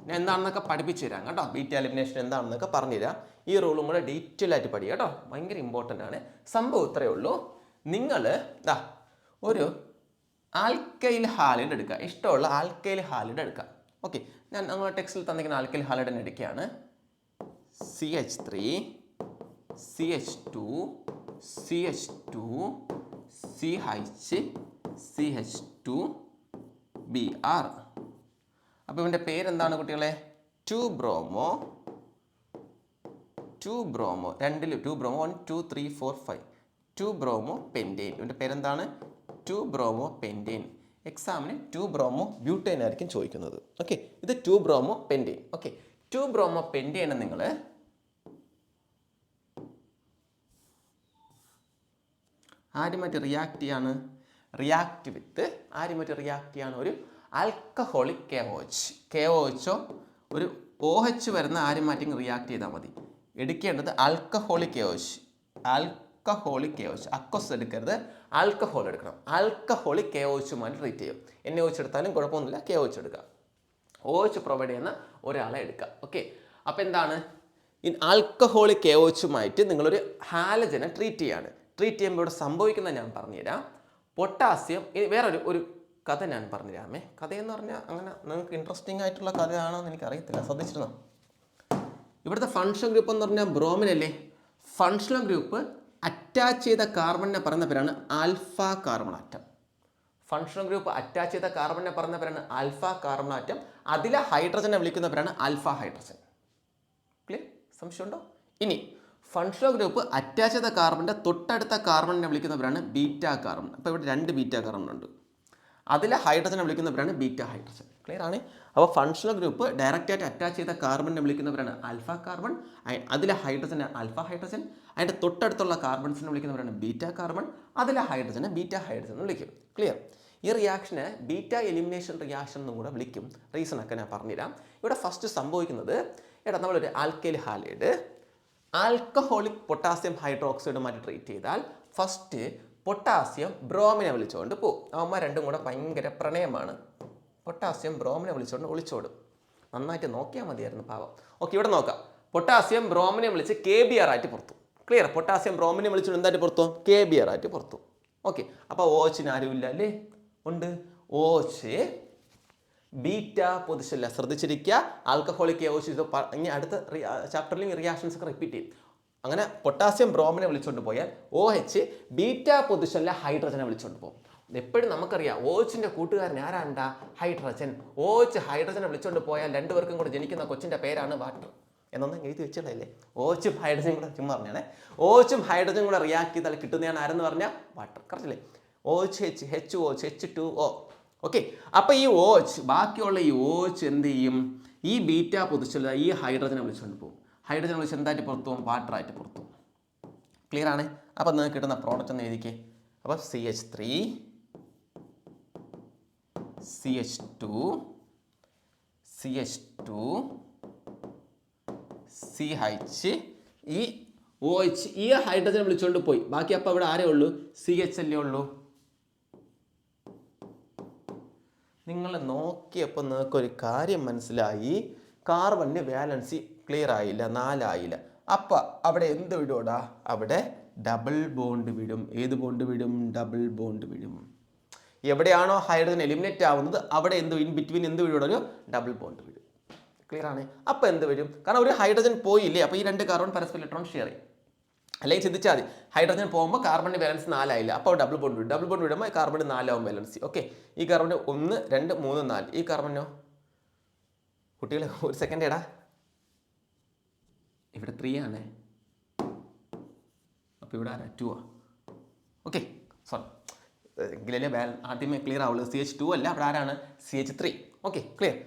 ഞാൻ എന്താണെന്നൊക്കെ പഠിപ്പിച്ചു തരാം കേട്ടോ. ബീറ്റ എലിമിനേഷൻ എന്താണെന്നൊക്കെ പറഞ്ഞുതരാം. ഈ റൂളും കൂടെ ഡീറ്റെയിൽ ആയിട്ട് പഠിക്കുക കേട്ടോ. ഭയങ്കര ഇമ്പോർട്ടൻ്റ് ആണ്. സംഭവം ഇത്രയേ ഉള്ളൂ. നിങ്ങൾ ഒരു ആൽക്കൈൽ ഹാലൈഡ് എടുക്കുക, ഇഷ്ടമുള്ള ആൽക്കൈൽ ഹാലൈഡ് എടുക്കുക. ഓക്കെ, ഞാൻ നിങ്ങളുടെ ടെക്സ്റ്റിൽ തന്നിരിക്കുന്ന ആൽക്കൈൽ ഹാലൈഡ് എടുക്കുകയാണ്. CH3 CH2 CH2 CH CH2 Br. അപ്പോൾ ഇവൻ്റെ പേരെന്താണ് കുട്ടികളെ? 2 ബ്രോമോ 2 ബ്രോമോ 1 2 3 4 5 2 ബ്രോമോ പെൻറ്റെയിൻ. ഇവൻ്റെ പേരെന്താണ്? 2 ബ്രോമോ പെൻറ്റെയിൻ. എക്സാമിന് 2 ബ്രോമോ ബ്യൂട്ടൈൻ ആയിരിക്കും ചോദിക്കുന്നത്. ഓക്കെ, ഇത് 2 bromo pentane. Okay, 2 bromo pentane നിങ്ങൾ ആരുമായിട്ട് റിയാക്ട് ചെയ്യാണ്? റിയാക്ട് വിത്ത് ആരുമായിട്ട് റിയാക്ട് ചെയ്യാണ്? ഒരു ആൽക്കഹോളിക് KOH ഒരു OH വരുന്ന ആരുമാറ്റി റിയാക്ട് ചെയ്താൽ മതി. എടുക്കേണ്ടത് ആൽക്കഹോളിക് KOH. അക്വസ് എടുക്കരുത്, ആൽക്കഹോൾ എടുക്കണം. ആൽക്കഹോളിക് KOHുമായിട്ട് ട്രീറ്റ് ചെയ്യും. NaOH എടുത്താലും കുഴപ്പമൊന്നുമില്ല, KOH എടുക്കുക. OH പ്രൊവൈഡ് ചെയ്യുന്ന ഒരാളെ എടുക്കുക. ഓക്കെ, അപ്പോൾ എന്താണ്? ഈ ആൽക്കഹോളിക് KOHുമായിട്ട് നിങ്ങളൊരു ഹാലജനെ ട്രീറ്റ് ചെയ്യാണ്. ട്രീറ്റ് ചെയ്യുമ്പോൾ ഇവിടെ സംഭവിക്കുന്നത് ഞാൻ പറഞ്ഞുതരാം. പൊട്ടാസ്യം, വേറൊരു കഥ ഞാൻ പറഞ്ഞുതരാമേ. കഥയെന്ന് പറഞ്ഞാൽ അങ്ങനെ നിങ്ങൾക്ക് ഇൻട്രസ്റ്റിംഗ് ആയിട്ടുള്ള കഥയാണോ എന്ന് എനിക്കറിയത്തില്ല, ശ്രദ്ധിച്ചിരുന്നോ? ഇവിടുത്തെ ഫങ്ഷൻ ഗ്രൂപ്പ് എന്ന് പറഞ്ഞാൽ ബ്രോമിൻ അല്ലേ? ഫങ്ഷണൽ ഗ്രൂപ്പ് അറ്റാച്ച് ചെയ്ത കാർബണിനെ പറയുന്ന പേരാണ് alpha carbon atom. Functional group attach ചെയ്ത കാർബണിനെ പറയുന്ന പേരാണ് ആൽഫ കാർബൺ ആറ്റം. അതിലെ ഹൈഡ്രജനെ വിളിക്കുന്ന പേരാണ് ആൽഫ ഹൈഡ്രജൻ. ക്ലിയർ? സംശയമുണ്ടോ? ഇനി ഫങ്ഷണൽ ഗ്രൂപ്പ് അറ്റാച്ച് ചെയ്ത കാർബണിൻ്റെ തൊട്ടടുത്ത കാർബണിനെ വിളിക്കുന്ന പേരാണ് ബീറ്റ കാർബൺ. അപ്പോൾ ഇവിടെ 2 ബീറ്റ കാർബൺ ഉണ്ട്. അതിലെ ഹൈഡ്രജനെ വിളിക്കുന്ന പേരാണ് ബീറ്റ ഹൈഡ്രജൻ. ക്ലിയർ ആണ്? അപ്പോൾ ഫങ്ഷണൽ ഗ്രൂപ്പ് ഡയറക്റ്റായിട്ട് അറ്റാച്ച് ചെയ്ത കാർബണിനെ വിളിക്കുന്നവരാണ് ആൽഫ കാർബൺ. അതിലെ ഹൈഡ്രജന് ആൽഫ ഹൈഡ്രജൻ. അതിൻ്റെ തൊട്ടടുത്തുള്ള കാർബൺസിനെ വിളിക്കുന്നവരാണ് ബീറ്റ കാർബൺ. അതിലെ ഹൈഡ്രജനെ ബീറ്റ ഹൈഡ്രജൻ എന്ന് വിളിക്കും. ക്ലിയർ? ഈ റിയാക്ഷന് ബീറ്റ എലിമിനേഷൻ റിയാക്ഷൻ എന്നും കൂടെ വിളിക്കും. റീസൺ ഒക്കെ ഞാൻ പറഞ്ഞുതരാം. ഇവിടെ ഫസ്റ്റ് സംഭവിക്കുന്നത്, നമ്മളൊരു ആൽക്കൈൽ ഹാലൈഡ് ആൽക്കഹോളിക് പൊട്ടാസ്യം ഹൈഡ്രോക്സൈഡുമായിട്ട് ട്രീറ്റ് ചെയ്താൽ ഫസ്റ്റ് പൊട്ടാസ്യം ബ്രോമിനെ വിളിച്ചുകൊണ്ട് പോകും. അവന്മാർ രണ്ടും കൂടെ ഭയങ്കര പ്രണയമാണ്. പൊട്ടാസ്യം ബ്രോമിനെ വിളിച്ചുകൊണ്ട് ഒളിച്ചോടും. നന്നായിട്ട് നോക്കിയാൽ മതിയായിരുന്നു പാവം. ഓക്കെ, ഇവിടെ നോക്കാം. പൊട്ടാസ്യം ബ്രോമിനെ വിളിച്ച് KBr ആയിട്ട് പുറത്തു. ക്ലിയർ? പൊട്ടാസ്യം ബ്രോമിനെ വിളിച്ചുകൊണ്ട് എന്തായിട്ട് പുറത്തു? KBr ആയിട്ട് പുറത്തു. ഓക്കെ, അപ്പോൾ ഓ എച്ചിന് ആരുമില്ല അല്ലേ? ഉണ്ട്. ഓ എച്ച് ബീറ്റ പൊസിഷനില്ല. ശ്രദ്ധിച്ചിരിക്കുക, ആൽക്കഹോളിക് എയോസിസ് ഇനി അടുത്ത ചാപ്റ്ററിൽ റിയാക്ഷൻസ് ഒക്കെ റിപ്പീറ്റ് ചെയ്യും. അങ്ങനെ പൊട്ടാസ്യം ബ്രോമിനെ വിളിച്ചുകൊണ്ട് പോയാൽ ഓ എച്ച് ബീറ്റ പൊസിഷനിലെ ഹൈഡ്രജനെ വിളിച്ചുകൊണ്ട് പോകും. എപ്പോഴും നമുക്കറിയാം ഓ എച്ചിൻ്റെ കൂട്ടുകാരൻ ആരാണ്ടാ? ഹൈഡ്രജൻ. ഓ എച്ച് ഹൈഡ്രജനെ വിളിച്ചുകൊണ്ട് പോയാൽ രണ്ടുപേർക്കും കൂടെ ജനിക്കുന്ന കൊച്ചിൻ്റെ പേരാണ് വാട്ടർ. എന്നൊന്നും എഴുതി വെച്ചല്ലേ? ഓ എച്ചും ഹൈഡ്രജനും കൂടെ ചുമ്മാ പറഞ്ഞാണേ. ഓ എച്ചും ഹൈഡ്രജനും കൂടെ റിയാക്ട് ചെയ്താൽ കിട്ടുന്നതാണ് ആരെന്ന് പറഞ്ഞാൽ വാട്ടർ. കറക്റ്റ് അല്ലേ? O H H H O H H2O. Okay, അപ്പോൾ ഈ ഓ എച്ച് ബാക്കിയുള്ള ഈ ഓ എച്ച് എന്ത് ചെയ്യും? ഈ ബീറ്റ പൊസിഷനിൽ ഈ ഹൈഡ്രജനെ വിളിച്ചുകൊണ്ട് പോകും. ഹൈഡ്രജൻ വിളിച്ച് എന്തായിട്ട് പുറത്തു പോകും? വാട്ടറായിട്ട് പുറത്തു പോകും. ക്ലിയർ ആണ്? അപ്പോൾ നിങ്ങൾക്ക് കിട്ടുന്ന പ്രോഡക്റ്റ് ഒന്ന് എഴുതിക്കേ. അപ്പോൾ CH3 CH2 CH2 CH ഈ ഓ എച്ച് ഈ ഹൈഡ്രജൻ വിളിച്ചുകൊണ്ട് പോയി. ബാക്കി അപ്പോൾ ഇവിടെ ആരേ ഉള്ളൂ? CH അല്ലേ ഉള്ളൂ. നിങ്ങൾ നോക്കിയപ്പോൾ നിങ്ങൾക്കൊരു കാര്യം മനസ്സിലായി, കാർബണിന് വാലൻസി ക്ലിയർ ആയില്ല, 4 ആയില്ല. അപ്പം അവിടെ എന്ത് വിടുമോടാ? അവിടെ ഡബിൾ ബോണ്ട് വിടും. ഏത് ബോണ്ട് വിടും? ഡബിൾ ബോണ്ട് വിടും. എവിടെയാണോ ഹൈഡ്രജൻ എലിമിനേറ്റ് ആവുന്നത് അവിടെ എന്ത് ഇൻ ബിറ്റ്വീൻ എന്ത് വിടും? ഒരു ഡബിൾ ബോണ്ട് വിടും. ക്ലിയർ ആണ്? അപ്പോൾ എന്ത് വരും? കാരണം ഒരു ഹൈഡ്രജൻ പോയില്ലേ, അപ്പോൾ ഈ 2 കാർബൺ പരസ്പരം ഇലക്ട്രോൺ ഷെയർ ചെയ്യും. അല്ലെങ്കിൽ ചിന്തിച്ചാൽ മതി, ഹൈഡ്രജൻ പോകുമ്പോൾ കാർബണിൻ്റെ ബാലൻസ് 4 ആയില്ല, അപ്പോൾ ഡബിൾ ബോണ്ട് വിടും. ഡബിൾ ബോണ്ട് വിടുമ്പോൾ കാർബണിന് 4 ആവും ബാലൻസ്. ഓക്കെ, ഈ കാർബണിന് 1 2 3 4. ഈ കാർബണിനോ കുട്ടികൾ ഒരു സെക്കൻഡ് എടാ, ഇവിടെ 3 ആണ്, അപ്പോൾ ഇവിടെ ആരാ? 2 ആ. ഓക്കെ, സോറി, എങ്കിലല്ലേ ആദ്യമേ ക്ലിയർ ആവുള്ളൂ. CH2 അല്ല, അവിടെ ആരാണ്? CH3. ഓക്കെ, ക്ലിയർ,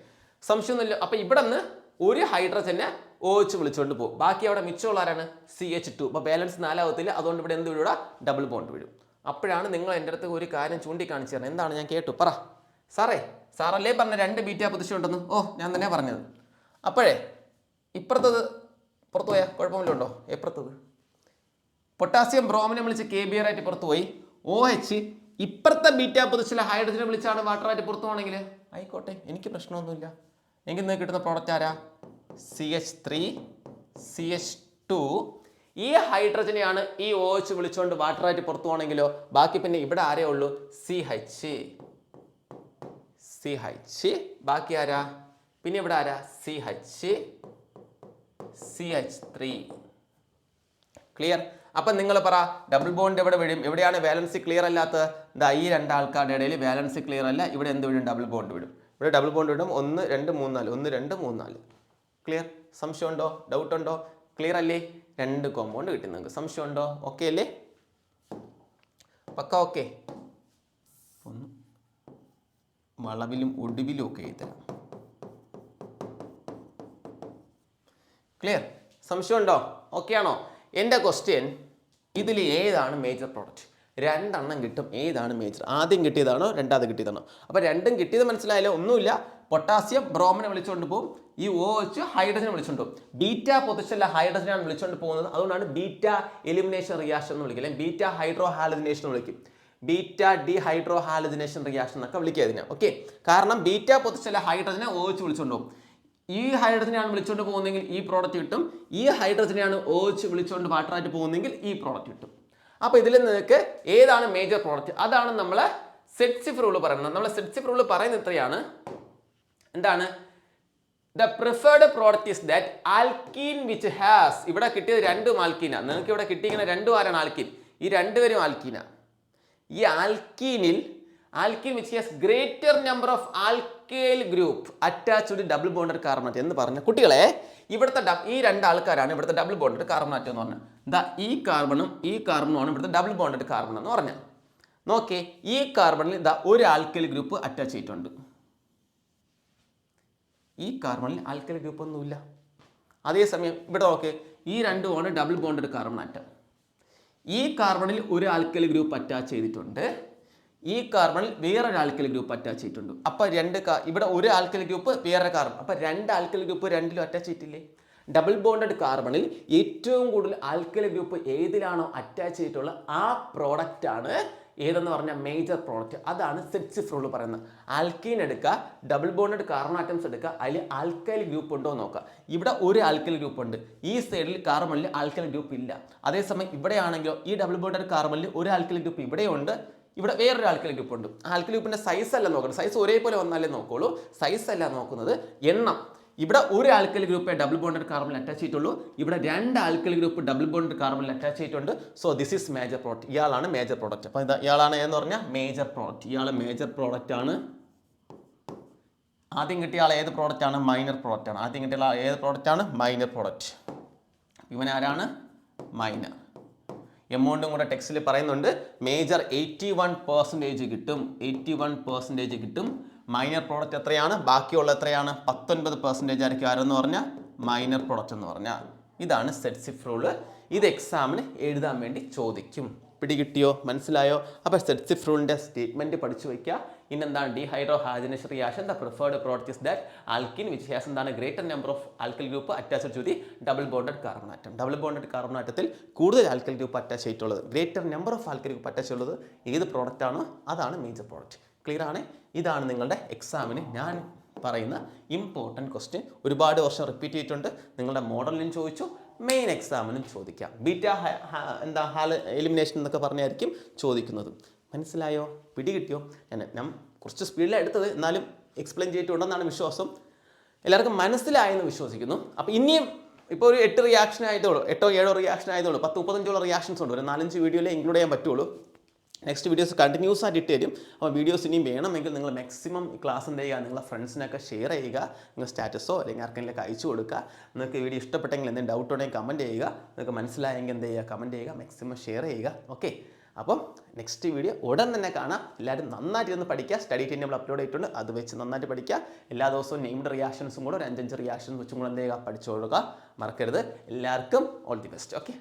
സംശയമൊന്നുമില്ല. അപ്പോൾ ഇവിടെ നിന്ന് ഒരു ഹൈഡ്രജനെ ഓ എച്ച് വിളിച്ചുകൊണ്ട് പോകും. ബാക്കി അവിടെ മിച്ചമുള്ള ആരാണ്? CH2. അപ്പോൾ ബാലൻസ് 4 ആവത്തില്ല, അതുകൊണ്ട് ഇവിടെ എന്ത് വിടുക? ഡബിൾ ബോണ്ട് വിടും. അപ്പോഴാണ് നിങ്ങൾ എൻ്റെ അടുത്ത് ഒരു കാര്യം ചൂണ്ടിക്കാണിച്ചു തരണം. എന്താണ്? ഞാൻ കേട്ടു, പറ സാറല്ലേ പറഞ്ഞ 2 ബീറ്റ പൊസിഷൻ ഉണ്ടെന്ന്. ഓ, ഞാൻ തന്നെ പറഞ്ഞത്. അപ്പോഴേ ഇപ്പുറത്തത് പുറത്തു പോയാൽ കുഴപ്പമില്ലുണ്ടോ? എപ്പുറത്തത് പൊട്ടാസ്യം ബ്രോമിനെ വിളിച്ച് KBr ആയിട്ട് പുറത്തു പോയി. ഓ എച്ച് ഇപ്പുറത്തെ ബീറ്റ പൊസിഷനിലെ ഹൈഡ്രജനെ വിളിച്ചാണ് വാട്ടറായിട്ട് പുറത്തു പോകണമെങ്കിൽ ആയിക്കോട്ടെ, എനിക്ക് പ്രശ്നമൊന്നുമില്ല. എങ്കിൽ നിങ്ങൾക്ക് കിട്ടുന്ന പ്രോഡക്റ്റ് ആരാ? CH3 CH2. ഈ ഹൈഡ്രജനെയാണ് ഈ ഓ എച്ച് വിളിച്ചുകൊണ്ട് വാട്ടറായിട്ട് പുറത്തു പോകണമെങ്കിലോ ബാക്കി പിന്നെ ഇവിടെ ആരേ ഉള്ളൂ? CH. ബാക്കി ആരാ? പിന്നെ ഇവിടെ ആരാ? CH3. ക്ലിയർ? അപ്പം നിങ്ങൾ പറ, ഡബിൾ ബോണ്ട് എവിടെ വിടും? എവിടെയാണ് വാലൻസി ക്ലിയർ അല്ലാത്തത്? ഇതാ ഈ 2 ആൾക്കാരുടെ ഇടയിൽ വാലൻസി ക്ലിയർ അല്ല, ഇവിടെ എന്ത് വിടും? ഡബിൾ ബോണ്ട് വിടും. ഇവിടെ ഡബിൾ ബോണ്ട് വിടും. 1 2 3 4 1 2 3 4. ക്ലിയർ? സംശയമുണ്ടോ? ഡൗട്ട് ഉണ്ടോ? ക്ലിയർ അല്ലേ? 2 കോമ്പൗണ്ട് കിട്ടി നിങ്ങൾക്ക്. സംശയമുണ്ടോ? ഓക്കെ അല്ലേ? പക്ക ഓക്കെ? ഒന്ന് വളവിലും ഒടുവിലും ഒക്കെ എഴുതണം. ക്ലിയർ? സംശയമുണ്ടോ? ഓക്കെ ആണോ? എൻ്റെ ക്വസ്റ്റ്യൻ, ഇതിൽ ഏതാണ് മേജർ പ്രോഡക്റ്റ്? 2 എണ്ണം കിട്ടും. ഏതാണ് മേജർ? ആദ്യം കിട്ടിയതാണോ രണ്ടാമത് കിട്ടിയതാണോ? അപ്പോൾ 2ഉം കിട്ടിയത് മനസ്സിലായാലോ? ഒന്നുമില്ല, പൊട്ടാസ്യം ബ്രോമിനെ വിളിച്ചുകൊണ്ട് പോകും. ഈ ഓ എച്ച് ഹൈഡ്രജനെ വിളിച്ചുകൊണ്ട് പോകും. ബീറ്റ പൊസിഷനിലെ ഹൈഡ്രജനാണ് വിളിച്ചുകൊണ്ട് പോകുന്നത്. അതുകൊണ്ടാണ് ബീറ്റ എലിമിനേഷൻ റിയാക്ഷൻ എന്ന് വിളിക്കുക, അല്ലെങ്കിൽ ബീറ്റ ഹൈഡ്രോ ഹാലജിനേഷൻ എന്ന് വിളിക്കും. ബീറ്റ ഡി ഹാലജിനേഷൻ റിയാക്ഷൻ എന്നൊക്കെ വിളിക്കുക ഇതിനെ. ഓക്കെ, കാരണം ബീറ്റ പൊസിഷനിലെ ഹൈഡ്രജനെ ഓ എച്ച് വിളിച്ചുകൊണ്ട് പോകും. ഈ ഹൈഡ്രജനെയാണ് വിളിച്ചുകൊണ്ട് പോകുന്നതെങ്കിൽ ഈ പ്രോഡക്റ്റ് കിട്ടും. ഈ ഹൈഡ്രജനെയാണ് ഓ എച്ച് വിളിച്ചുകൊണ്ട് വാട്ടറായിട്ട് പോകുന്നതെങ്കിൽ ഈ പ്രോഡക്റ്റ് കിട്ടും. അപ്പോൾ ഇതിൽ നിങ്ങൾക്ക് ഏതാണ് മേജർ പ്രോഡക്റ്റ്? അതാണ് നമ്മൾ സെറ്റ്സിഫ് റൂൾ പറയുന്നത്. നമ്മൾ സെറ്റ്സിഫ് റൂൾ പറയുന്നത് ഇത്രയാണ്. എന്താണ്? The preferred product is that alkene which has, ഇവിടെ കിട്ടിയത് 2 ആൽക്കീനാണ്. നിങ്ങൾക്ക് ഇവിടെ കിട്ടിയിരിക്കുന്ന 2 ആരാണ്? ആൽക്കീൻ. ഈ 2 പേരും ആൽക്കീനാണ്. ഈ alkene which has greater number of alkyl group attached double bonded carbonate എന്ന് പറഞ്ഞ കുട്ടികളെ, ഇവിടുത്തെ ഈ 2 ആൾക്കാരാണ് ഇവിടുത്തെ ഡബിൾ ബോണ്ടഡ് കാർബണേറ്റ് എന്ന് പറഞ്ഞാൽ. ദാ ഈ കാർബണും ആണ് ഇവിടുത്തെ ഡബിൾ ബോണ്ടഡ് കാർബൺ എന്ന് പറഞ്ഞാൽ. നോക്കേ, ഈ കാർബണിൽ ഇതാ ഒരു ആൽക്കൈൽ ഗ്രൂപ്പ് അറ്റാച്ച് ചെയ്തിട്ടുണ്ട്. ഈ കാർബണിൽ ആൽക്കൈൽ ഗ്രൂപ്പ് ഒന്നുമില്ല. അതേസമയം ഇവിടെ നോക്ക്, ഈ 2 ആണ് ഡബിൾ ബോണ്ടഡ് കാർബൺ ആറ്റം. ഈ കാർബണിൽ ഒരു ആൽക്കൈൽ ഗ്രൂപ്പ് അറ്റാച്ച് ചെയ്തിട്ടുണ്ട്. ഈ കാർബണിൽ വേറൊരു ആൽക്കൈൽ ഗ്രൂപ്പ് അറ്റാച്ച് ചെയ്തിട്ടുണ്ട്. അപ്പോൾ ഇവിടെ ഒരു ആൽക്കൈൽ ഗ്രൂപ്പ് വേറെ കാർബൺ, അപ്പോൾ 2 ആൽക്കൈൽ ഗ്രൂപ്പ് 2ലും അറ്റാച്ച് ചെയ്തിട്ടില്ലേ? ഡബിൾ ബോണ്ടഡ് കാർബണിൽ ഏറ്റവും കൂടുതൽ ആൽക്കൈൽ ഗ്രൂപ്പ് ഏതിലാണോ അറ്റാച്ച് ചെയ്തിട്ടുള്ള ആ പ്രോഡക്റ്റ് ആണ് ഏതെന്ന് പറഞ്ഞാൽ മേജർ പ്രോഡക്റ്റ്. അതാണ് സെറ്റ്സിഫ് റൂൾ പറയുന്നത്. ആൽക്കീൻ എടുക്കുക, ഡബിൾ ബോണ്ടഡ് കാർബൺ ആറ്റംസ് എടുക്കുക, അതിൽ ആൽക്കൈൽ ഗ്രൂപ്പ് ഉണ്ടോ എന്ന് നോക്കുക. ഇവിടെ ഒരു ആൽക്കൈൽ ഗ്രൂപ്പ് ഉണ്ട്, ഈ സൈഡിൽ കാർബണിൽ ആൽക്കൈൽ ഗ്രൂപ്പ് ഇല്ല. അതേസമയം ഇവിടെയാണെങ്കിലോ ഈ ഡബിൾ ബോണ്ടഡ് കാർബണിൽ ഒരു ആൽക്കൈൽ ഗ്രൂപ്പ് ഇവിടെയുണ്ട്, ഇവിടെ വേറൊരു ആൽക്കൈൽ ഗ്രൂപ്പ് ഉണ്ട്. ആൽക്കൈൽ ഗ്രൂപ്പിന്റെ സൈസ് അല്ല നോക്കണം, സൈസ് ഒരേപോലെ വന്നാലേ നോക്കുള്ളൂ, സൈസ് അല്ല നോക്കുന്നത്, എണ്ണം. ഇവിടെ ഒരു ആൽക്കൈൽ ഗ്രൂപ്പേ ഡബിൾ ബോണ്ടഡ് കാർബണിൽ അറ്റാച്ച് ചെയ്തിട്ടുള്ളൂ, ഇവിടെ 2 ആൽക്കൈൽ ഗ്രൂപ്പ് ഡബിൾ ബോണ്ടഡ് കാർബണിൽ അറ്റാച്ച് ചെയ്തിട്ടുണ്ട്. So this is major product. ഇയാളാണ് മേജർ പ്രോഡക്റ്റ്. അപ്പോൾ ഇയാളാണ് എന്ന് പറഞ്ഞാൽ മേജർ പ്രോഡക്റ്റ്. ഇയാൾ മേജർ പ്രോഡക്റ്റ് ആണ്. ആദ്യം കിട്ടിയ ആൾ ഏത് പ്രോഡക്റ്റ് ആണ്? മൈനർ പ്രോഡക്റ്റ് ആണ്. ആദ്യം കിട്ടിയ ആൾ ഏത് പ്രോഡക്റ്റ് ആണ്? Minor product. ഇവൻ ആരാണ്? മൈനർ. എമൗണ്ടും കൂടെ ടെക്സ്റ്റിൽ പറയുന്നുണ്ട്. മേജർ 81% കിട്ടും, 81% കിട്ടും. മൈനർ പ്രോഡക്റ്റ് എത്രയാണ്? ബാക്കിയുള്ള എത്രയാണ്? 19% ആയിരിക്കും. ആരെന്ന് പറഞ്ഞാൽ മൈനർ പ്രോഡക്റ്റ് എന്ന് പറഞ്ഞാൽ. ഇതാണ് സെറ്റ്സിഫ് റൂള്. ഇത് എക്സാമിന് എഴുതാൻ വേണ്ടി ചോദിക്കും. പിടികിട്ടിയോ? മനസ്സിലായോ? അപ്പോൾ സെറ്റ്സിഫ് റൂളിൻ്റെ സ്റ്റേറ്റ്മെൻറ്റ് പഠിച്ചു വയ്ക്കുക. ഇന്നെന്താണ്? Dehydrohalogenation reaction the preferred product is that alkene which has എന്താണ് greater number of alkyl group attached to the double bonded carbon atom. Double bonded carbon ആറ്റത്തിൽ കൂടുതൽ ആൽക്കൽ ഗ്രൂപ്പ് അറ്റാച്ച് ചെയ്തിട്ടുള്ളത്, greater number of alkyl group attach ഉള്ളത് ഏത് product ആണോ അതാണ് major product. Clear ആണ്? ഇതാണ് നിങ്ങളുടെ എക്സാമിന് ഞാൻ പറയുന്ന ഇമ്പോർട്ടൻറ്റ് ക്വസ്റ്റ്യൻ. ഒരുപാട് വർഷം റിപ്പീറ്റ് ചെയ്തിട്ടുണ്ട്. നിങ്ങളുടെ മോഡലിനും ചോദിച്ചു, മെയിൻ എക്സാമിനും ചോദിക്കാം. ബീറ്റ ഹാൽ എലിമിനേഷൻ എന്നൊക്കെ പറഞ്ഞായിരിക്കും ചോദിക്കുന്നത്. മനസ്സിലായോ? പിടികിട്ടിയോ? ഞാൻ കുറച്ച് സ്പീഡിലാണ് എടുത്തത്, എന്നാലും എക്സ്പ്ലെയിൻ ചെയ്തിട്ടുണ്ടെന്നാണ് വിശ്വാസം. എല്ലാവർക്കും മനസ്സിലായെന്ന് വിശ്വസിക്കുന്നു. അപ്പോൾ ഇനിയും ഇപ്പോൾ ഒരു 8 റിയാക്ഷൻ ആയതോളൂ, 8 7 റിയാക്ഷൻ ആയതോളൂ. 10-35 റിയാക്ഷൻസ് ഉണ്ട്. ഒരു 4-5 വീഡിയോയിലേ ഇൻക്ലൂഡ് ചെയ്യാൻ പറ്റുള്ളൂ. നെക്സ്റ്റ് വീഡിയോസ് കണ്ടിന്യൂസ് ആയിട്ട് ഇട്ട് തരും. അപ്പോൾ വീഡിയോസ് ഇനിയും വേണമെങ്കിൽ നിങ്ങൾ മാക്സിമം ക്ലാസ് എന്ത് ചെയ്യുക, നിങ്ങളുടെ ഫ്രണ്ട്സിനൊക്കെ ഷെയർ ചെയ്യുക. നിങ്ങൾ സ്റ്റാറ്റസോ അല്ലെങ്കിൽ ആർക്കെങ്കിലും അയച്ചു കൊടുക്കുക. നിങ്ങൾക്ക് വീഡിയോ ഇഷ്ടപ്പെട്ടെങ്കിൽ എന്തെങ്കിലും ഡൗട്ട് ഉണ്ടെങ്കിൽ കമൻറ്റ് ചെയ്യുക. നിങ്ങൾക്ക് മനസ്സിലായെങ്കിൽ എന്ത് ചെയ്യുക, കമൻറ്റ് ചെയ്യുക, മാക്സിമം ഷെയർ ചെയ്യുക. ഓക്കെ, അപ്പം നെക്സ്റ്റ് വീഡിയോ ഉടൻ തന്നെ കാണാം. എല്ലാവരും നന്നായിട്ട് ഇരുന്ന് പഠിക്കുക. സ്റ്റഡി ടൈം അപ്ലോഡ് ചെയ്തിട്ടുണ്ട്, അത് വെച്ച് നന്നായിട്ട് പഠിക്കുക. എല്ലാ ദിവസവും നെയിംഡ് റിയാക്ഷൻസും കൂടെ ഒരു 5 റിയാക്ഷൻസ് വെച്ചും കൂടെ എന്ത് ചെയ്യുക, പഠിച്ചു കൊടുക്കുക. മറക്കരുത്. എല്ലാവർക്കും ഓൾ ദി ബെസ്റ്റ്. ഓക്കെ.